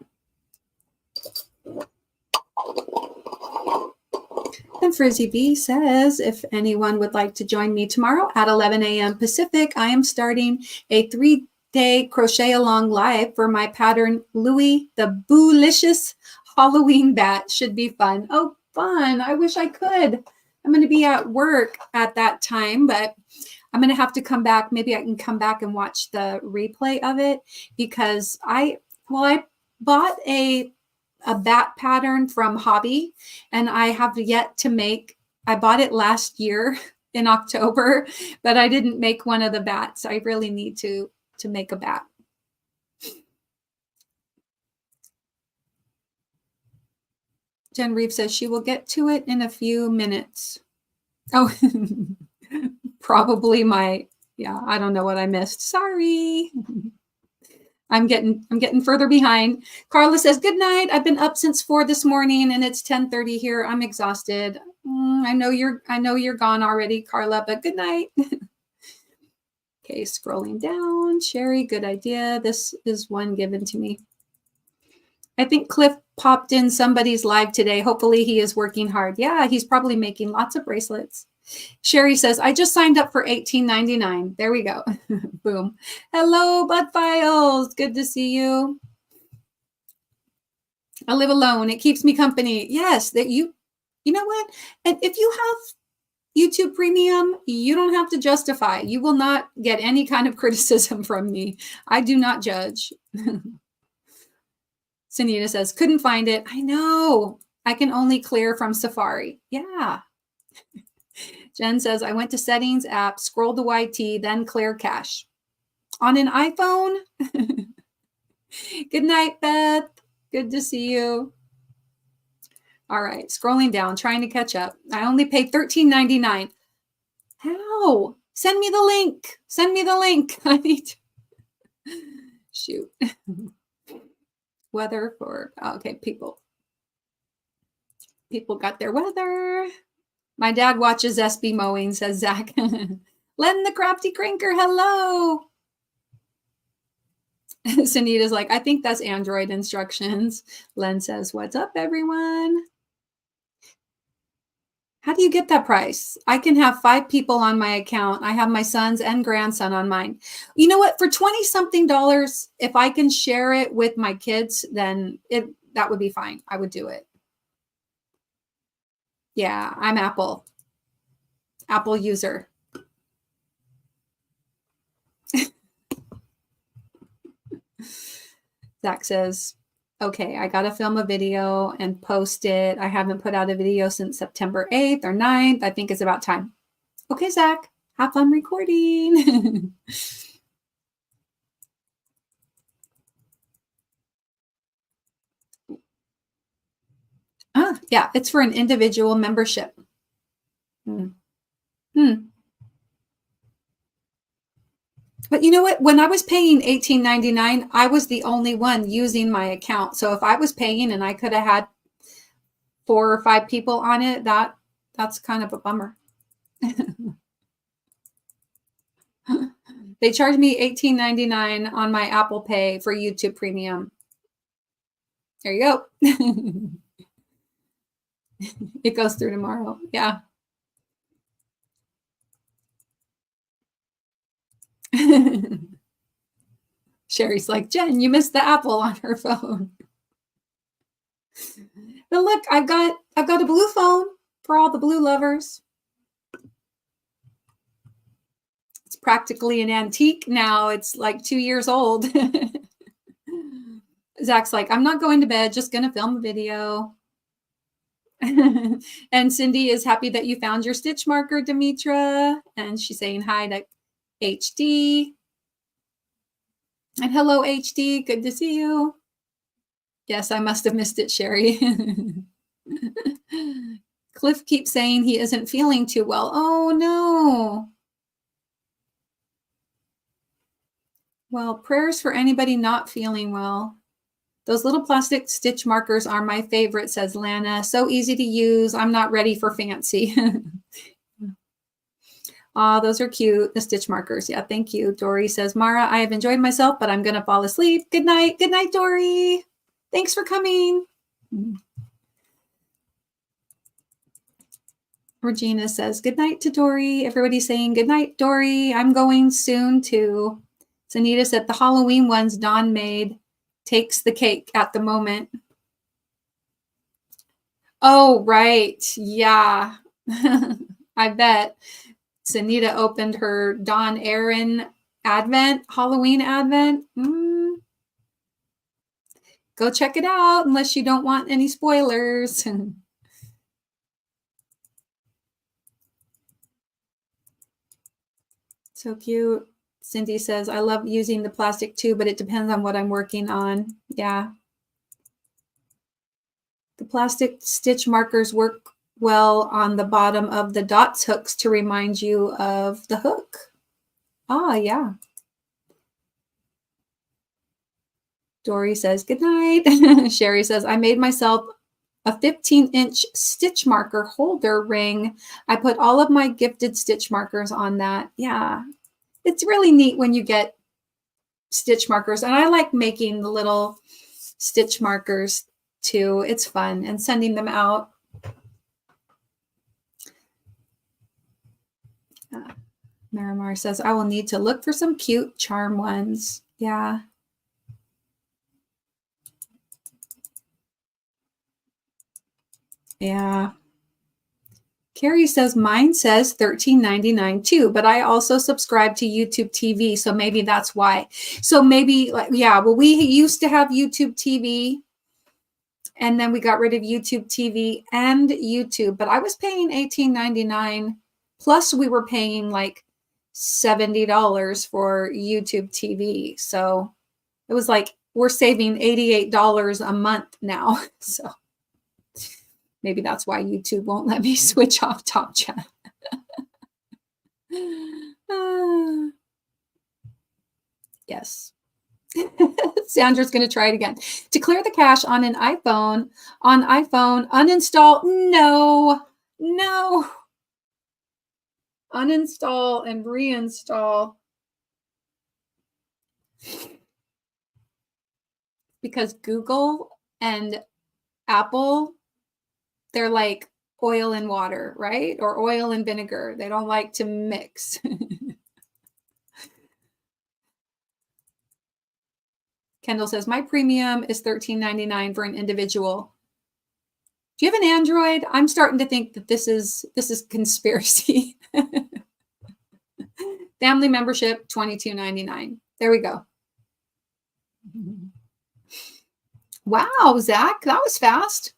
S1: And Frizzy B says, if anyone would like to join me tomorrow at 11 a.m. Pacific, I am starting a 3-day crochet along live for my pattern Louie the Boolicious Halloween bat. Should be fun. Oh, fun. I wish I could. I'm going to be at work at that time, but I'm going to have to come back. Maybe I can come back and watch the replay of it because I bought a bat pattern from Hobby and I have yet to make. I bought it last year in October, but I didn't make one of the bats. I really need to make a bat. Jen Reeve says she will get to it in a few minutes. Oh, probably I don't know what I missed. Sorry. I'm getting further behind. Carla says, good night. I've been up since 4 this morning and it's 10:30 here. I'm exhausted. I know you're gone already, Carla, but good night. Okay, scrolling down. Sherry, good idea. This is one given to me. I think Cliff popped in somebody's live today. Hopefully he is working hard. Yeah, he's probably making lots of bracelets. Sherry says, I just signed up for $18.99. There we go. Boom. Hello, Bud Files. Good to see you. I live alone. It keeps me company. Yes, that you know what? And if you have YouTube Premium, you don't have to justify. You will not get any kind of criticism from me. I do not judge. Sunita says, couldn't find it. I know. I can only clear from Safari. Yeah. Jen says, I went to settings app, scrolled to YT, then clear cache. On an iPhone? Good night, Beth. Good to see you. All right, scrolling down, trying to catch up. I only paid $13.99. How? Send me the link. Send me the link. I need to. Shoot. Weather for, okay, people got their weather. My dad watches SB Mowing, says Zach. Len the Crafty Crinker, hello. Sunita's like, I think that's Android instructions. Len says, what's up, everyone? How do you get that price? I can have 5 people on my account. I have my sons and grandson on mine. You know what? For $20-something, if I can share it with my kids, then that would be fine. I would do it. Yeah, I'm Apple user. Zach says, okay, I got to film a video and post it. I haven't put out a video since September 8th or 9th. I think it's about time. Okay, Zach, have fun recording. Yeah, it's for an individual membership. But you know what? When I was paying $18.99, I was the only one using my account. So if I was paying and I could have had 4 or 5 people on it, that That's kind of a bummer. They charged me $18.99 on my Apple Pay for YouTube Premium. There you go. It goes through tomorrow. Yeah. Sherry's like, Jen, you missed the Apple on her phone. But look, I've got a blue phone for all the blue lovers. It's practically an antique now. It's like 2 years old. Zach's like, I'm not going to bed, just going to film a video. And Cindy is happy that you found your stitch marker, Demetra. And she's saying hi to HD. And hello, HD. Good to see you. Yes, I must have missed it, Sherry. Cliff keeps saying he isn't feeling too well. Oh, no. Well, prayers for anybody not feeling well. Those little plastic stitch markers are my favorite, says Lana. So easy to use. I'm not ready for fancy. Oh, those are cute, the stitch markers. Yeah, thank you. Dory says, Mara, I have enjoyed myself, but I'm going to fall asleep. Good night. Good night, Dory. Thanks for coming. Regina says, good night to Dory. Everybody's saying good night, Dory. I'm going soon too. Sanita said, the Halloween ones Dawn made takes the cake at the moment. Oh, right. Yeah. I bet. Sanita opened her Dawn Aaron Halloween Advent. Go check it out unless you don't want any spoilers. So cute. Cindy says, I love using the plastic too, but it depends on what I'm working on. Yeah. The plastic stitch markers work well on the bottom of the dots hooks to remind you of the hook. Ah, yeah. Dory says, good night. Sherry says, I made myself a 15-inch stitch marker holder ring. I put all of my gifted stitch markers on that. Yeah. It's really neat when you get stitch markers. And I like making the little stitch markers too. It's fun, and sending them out. Marimar says, I will need to look for some cute charm ones. Yeah. Yeah. Carrie says, mine says $13.99 too, but I also subscribe to YouTube TV. So maybe that's why. So maybe, yeah, well, we used to have YouTube TV, and then we got rid of YouTube TV and YouTube, but I was paying $18.99. Plus we were paying like $70 for YouTube TV. So it was like, we're saving $88 a month now. So maybe that's why YouTube won't let me switch off Top Chat. Yes. Sandra's going to try it again. To clear the cache on an iPhone, uninstall. No. Uninstall and reinstall. Because Google and Apple, they're like oil and water, right? Or oil and vinegar. They don't like to mix. Kendall says, my premium is $13.99 for an individual. Do you have an Android? I'm starting to think that this is conspiracy. Family membership, $22.99. There we go. Wow, Zach, that was fast.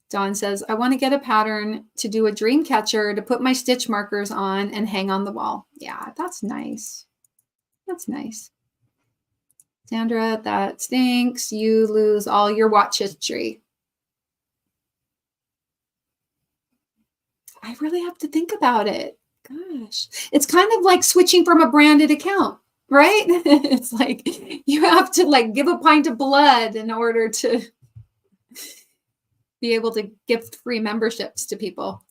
S1: Dawn says, I want to get a pattern to do a dream catcher to put my stitch markers on and hang on the wall. Yeah, that's nice. That's nice. Sandra, that stinks. You lose all your watch history. I really have to think about it. Gosh, it's kind of like switching from a branded account, right? It's like you have to like give a pint of blood in order to. be able to gift free memberships to people.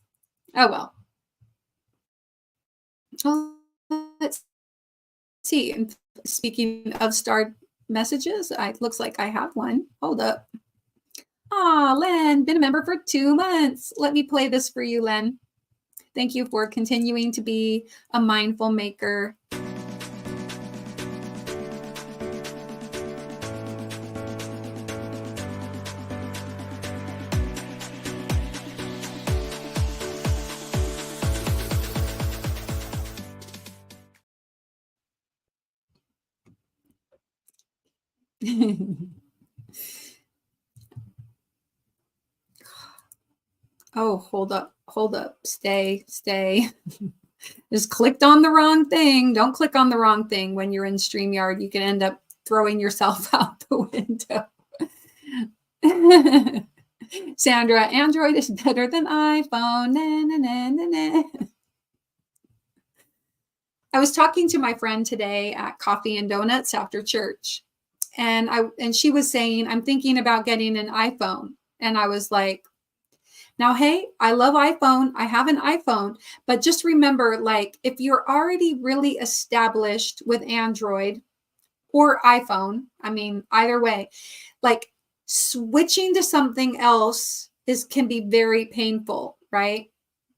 S1: Oh well. Oh, let's see. And speaking of starred messages, I looks like I have one. Hold up. Ah, Len, been a member for 2 months. Let me play this for you, Len. Thank you for continuing to be a mindful maker. Oh, hold up, stay. Just clicked on the wrong thing. Don't click on the wrong thing when you're in StreamYard. You can end up throwing yourself out the window. Sandra, Android is better than iPhone. Na, na, na, na, na. I was talking to my friend today at Coffee and Donuts after church, and she was saying, I'm thinking about getting an iPhone. And I was like, now, hey, I love iPhone. I have an iPhone, but just remember, like, if you're already really established with Android or iPhone, I mean, either way, like switching to something else can be very painful, right?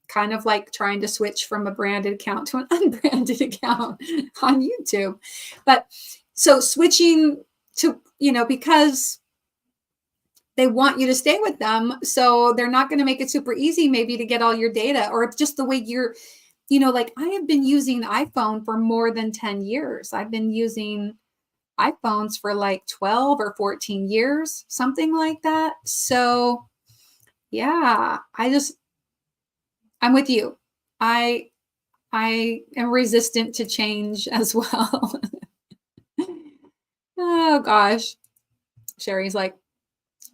S1: Kind of like trying to switch from a branded account to an unbranded account on YouTube. But so switching to, because they want you to stay with them. So they're not going to make it super easy maybe to get all your data, or just the way you're, like I have been using iPhone for more than 10 years. I've been using iPhones for like 12 or 14 years, something like that. So yeah, I'm with you. I am resistant to change as well. Oh gosh. Sherry's like,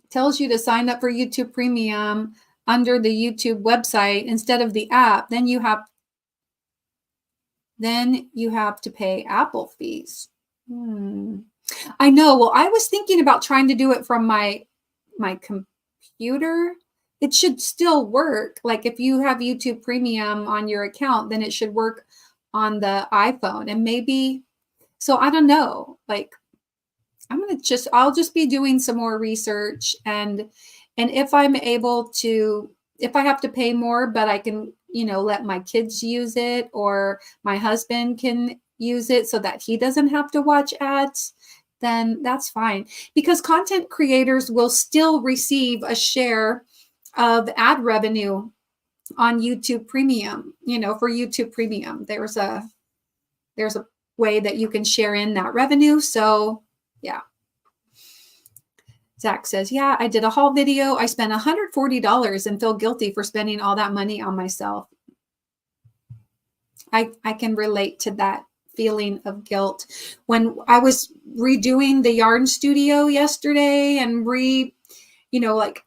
S1: tells you to sign up for YouTube Premium under the YouTube website instead of the app. Then you have to pay Apple fees. I know. Well, I was thinking about trying to do it from my computer. It should still work. Like if you have YouTube Premium on your account, then it should work on the iPhone. And maybe, so I don't know, like I'll just be doing some more research, and if I'm able to, if I have to pay more, but I can, let my kids use it, or my husband can use it so that he doesn't have to watch ads, then that's fine, because content creators will still receive a share of ad revenue on YouTube Premium. For YouTube Premium, there's a way that you can share in that revenue. So yeah. Zach says, yeah, I did a haul video. I spent $140 and feel guilty for spending all that money on myself. I can relate to that feeling of guilt. When I was redoing the yarn studio yesterday and like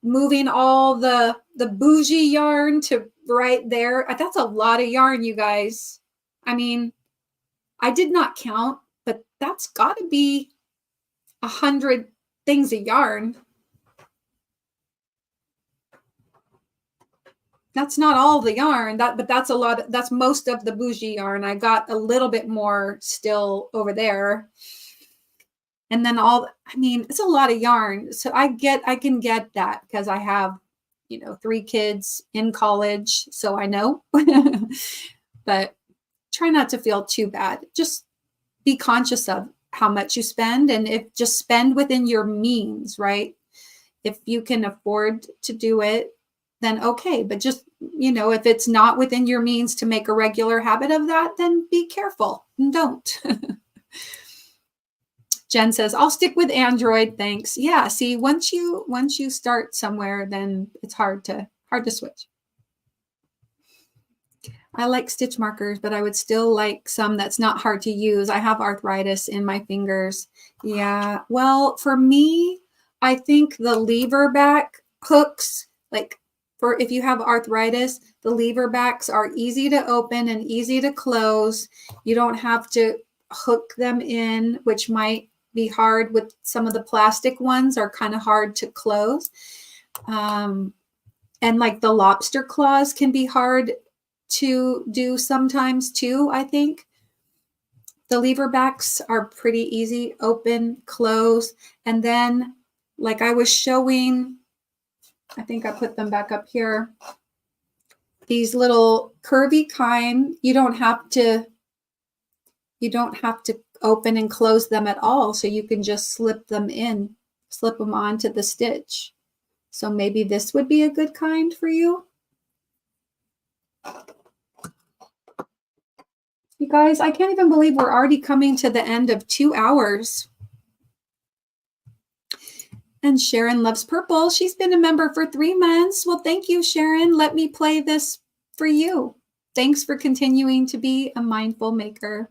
S1: moving all the bougie yarn to right there, that's a lot of yarn, you guys. I mean, I did not count, but that's got to be 100 things of yarn. That's not all the yarn, but that's a lot. That's most of the bougie yarn. I got a little bit more still over there. And then it's a lot of yarn. So I can get that because I have, 3 kids in college. So I know, but try not to feel too bad. Just be conscious of how much you spend, and just spend within your means, right? If you can afford to do it, then okay. But just, if it's not within your means to make a regular habit of that, then be careful and don't. Jen says, I'll stick with Android. Thanks. Yeah. See, once you start somewhere, then it's hard to switch. I like stitch markers, but I would still like some that's not hard to use. I have arthritis in my fingers. Yeah. Well, for me, I think the lever back hooks, like for if you have arthritis, the lever backs are easy to open and easy to close. You don't have to hook them in, which might be hard with some of the plastic ones, are kind of hard to close. And like the lobster claws can be hard to do sometimes too, I think. The lever backs are pretty easy, open, close. And then like I was showing, I think I put them back up here. These little curvy kind, you don't have to open and close them at all. So you can just slip them onto the stitch. So maybe this would be a good kind for you. You guys, I can't even believe we're already coming to the end of 2 hours. And Sharon loves purple. She's been a member for 3 months. Well, thank you, Sharon. Let me play this for you. Thanks for continuing to be a mindful maker.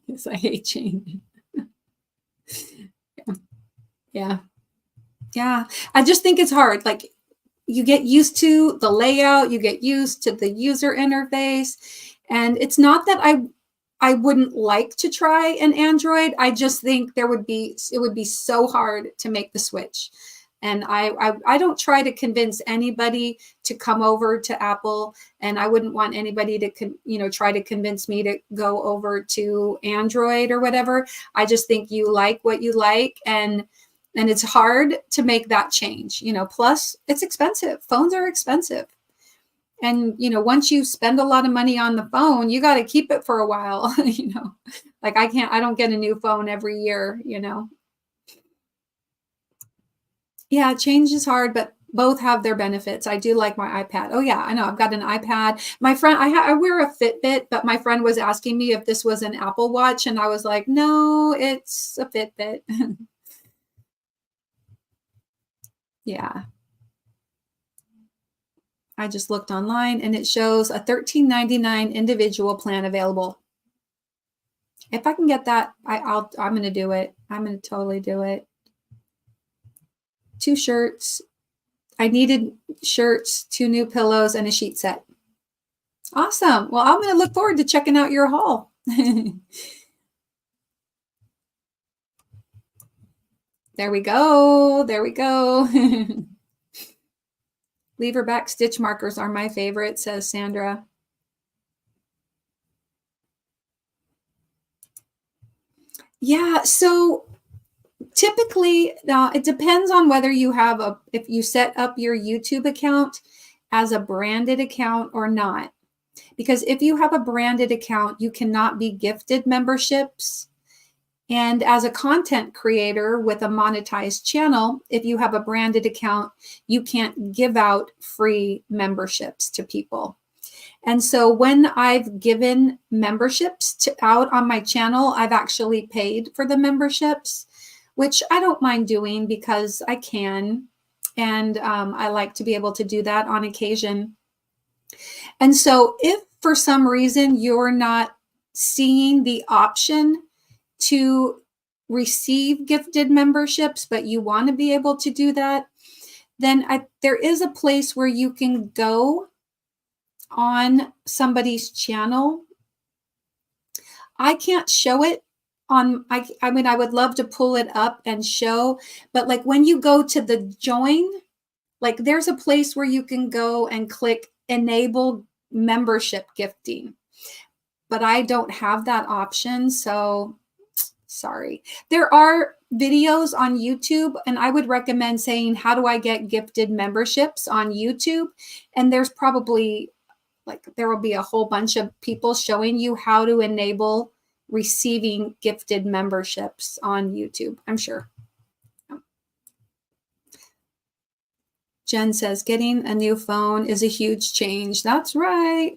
S1: Yes, I hate change. Yeah. I just think it's hard. Like you get used to the layout, you get used to the user interface. And it's not that I wouldn't like to try an Android. I just think it would be so hard to make the switch. And I don't try to convince anybody to come over to Apple, and I wouldn't want anybody to try to convince me to go over to Android or whatever. I just think you like what you like, and it's hard to make that change. Plus it's expensive. Phones are expensive. And, once you spend a lot of money on the phone, you got to keep it for a while, like I don't get a new phone every year, Yeah, change is hard, but both have their benefits. I do like my iPad. Oh yeah, I know. I've got an iPad. My friend, I wear a Fitbit, but my friend was asking me if this was an Apple Watch, and I was like, no, it's a Fitbit. Yeah. I just looked online and it shows a $13.99 individual plan available. If I can get that, I'm going to do it. I'm going to totally do it. 2 shirts. I needed shirts, 2 new pillows, and a sheet set. Awesome. Well, I'm going to look forward to checking out your haul. There we go. There we go. Lever back stitch markers are my favorite, says Sandra. Yeah, so typically, it depends on whether you have if you set up your YouTube account as a branded account or not. Because if you have a branded account, you cannot be gifted memberships. And as a content creator with a monetized channel, if you have a branded account, you can't give out free memberships to people. And so when I've given memberships out on my channel, I've actually paid for the memberships, which I don't mind doing because I can. And I like to be able to do that on occasion. And so if for some reason you're not seeing the option to receive gifted memberships, but you want to be able to do that, then there is a place where you can go on somebody's channel. I can't show it on, I mean, I would love to pull it up and show, but like when you go to the join, like there's a place where you can go and click enable membership gifting, but I don't have that option. So sorry. There are videos on YouTube, and I would recommend saying, how do I get gifted memberships on YouTube? And there's probably there will be a whole bunch of people showing you how to enable receiving gifted memberships on YouTube, I'm sure. Jen says, getting a new phone is a huge change. That's right.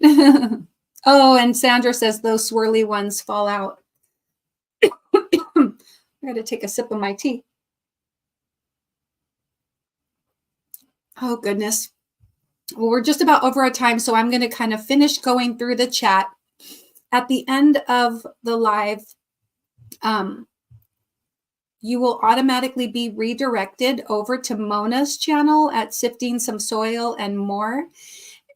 S1: Oh, and Sandra says those swirly ones fall out. I got to take a sip of my tea. Oh, goodness. Well, we're just about over our time, so I'm going to kind of finish going through the chat. At the end of the live, you will automatically be redirected over to Mona's channel at Sifting Some Soil and More.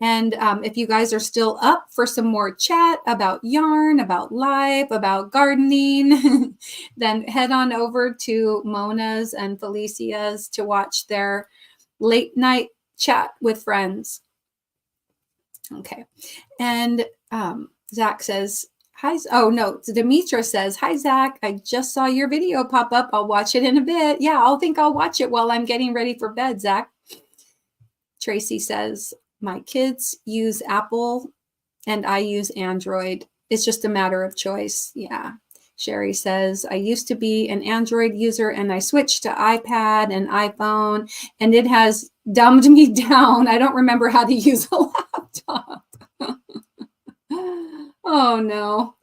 S1: And if you guys are still up for some more chat about yarn, about life, about gardening, then head on over to Mona's and Felicia's to watch their late night chat with friends. Okay. And Zach says, hi. Oh, no. Demetra says, hi, Zach. I just saw your video pop up. I'll watch it in a bit. Yeah, I'll watch it while I'm getting ready for bed, Zach. Tracy says, my kids use Apple and I use Android. It's just a matter of choice. Yeah. Sherry says, I used to be an Android user and I switched to iPad and iPhone, and it has dumbed me down. I don't remember how to use a laptop. Oh, no.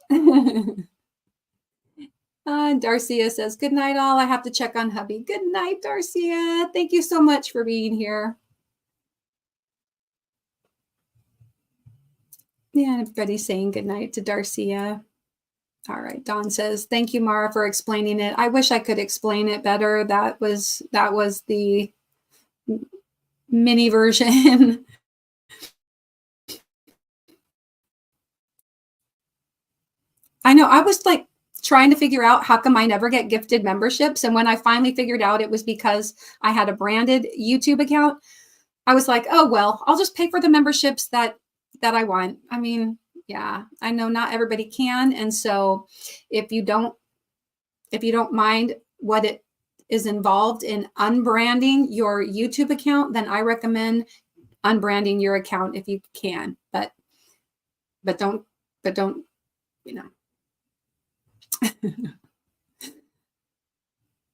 S1: Darcia says, good night, all. I have to check on hubby. Good night, Darcia. Thank you so much for being here. Yeah, everybody's saying good night to Darcia. All right. Dawn says, thank you, Mara, for explaining it. I wish I could explain it better. That was the mini version. I know. I was like trying to figure out how come I never get gifted memberships. And when I finally figured out it was because I had a branded YouTube account, I was like, oh, well, I'll just pay for the memberships that I want. I mean, yeah, I know not everybody can. And so if you don't mind what it is involved in unbranding your YouTube account, then I recommend unbranding your account if you can, but don't, you know,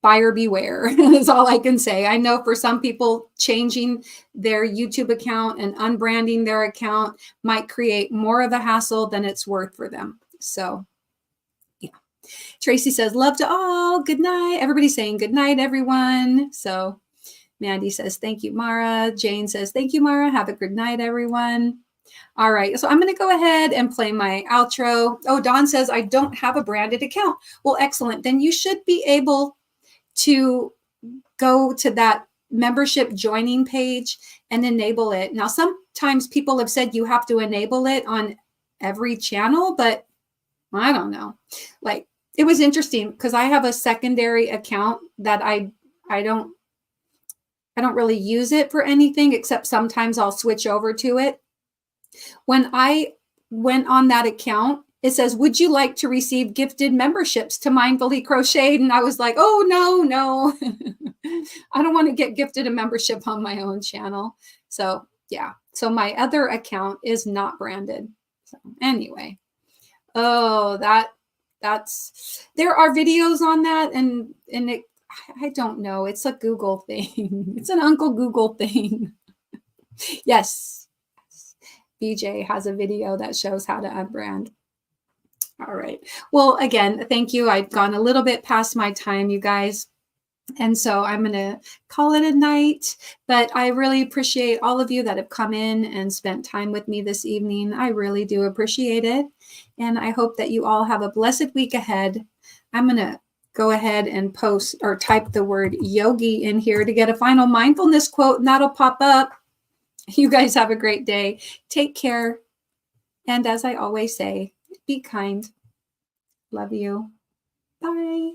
S1: buyer beware is all I can say. I know for some people, changing their YouTube account and unbranding their account might create more of a hassle than it's worth for them. So, yeah. Tracy says, love to all. Good night. Everybody's saying good night, everyone. So Mandy says, thank you, Mara. Jane says, thank you, Mara. Have a good night, everyone. All right, so I'm going to go ahead and play my outro. Oh, Dawn says, I don't have a branded account. Well, excellent. Then you should be able to go to that membership joining page and enable it. Now, sometimes people have said you have to enable it on every channel, but I don't know. Like, it was interesting because I have a secondary account that I don't really use it for anything, except sometimes I'll switch over to it. When I went on that account, it says, would you like to receive gifted memberships to Mindfully Crocheted? And I was like, oh, no. I don't want to get gifted a membership on my own channel. So, yeah. So my other account is not branded. So anyway. Oh, that's, there are videos on that. And it, I don't know. It's a Google thing. It's an Uncle Google thing. Yes. BJ has a video that shows how to unbrand. All right. Well, again, thank you. I've gone a little bit past my time, you guys. And so I'm going to call it a night. But I really appreciate all of you that have come in and spent time with me this evening. I really do appreciate it. And I hope that you all have a blessed week ahead. I'm going to go ahead and post or type the word yogi in here to get a final mindfulness quote, and that'll pop up. You guys have a great day. Take care. And as I always say, be kind. Love you. Bye.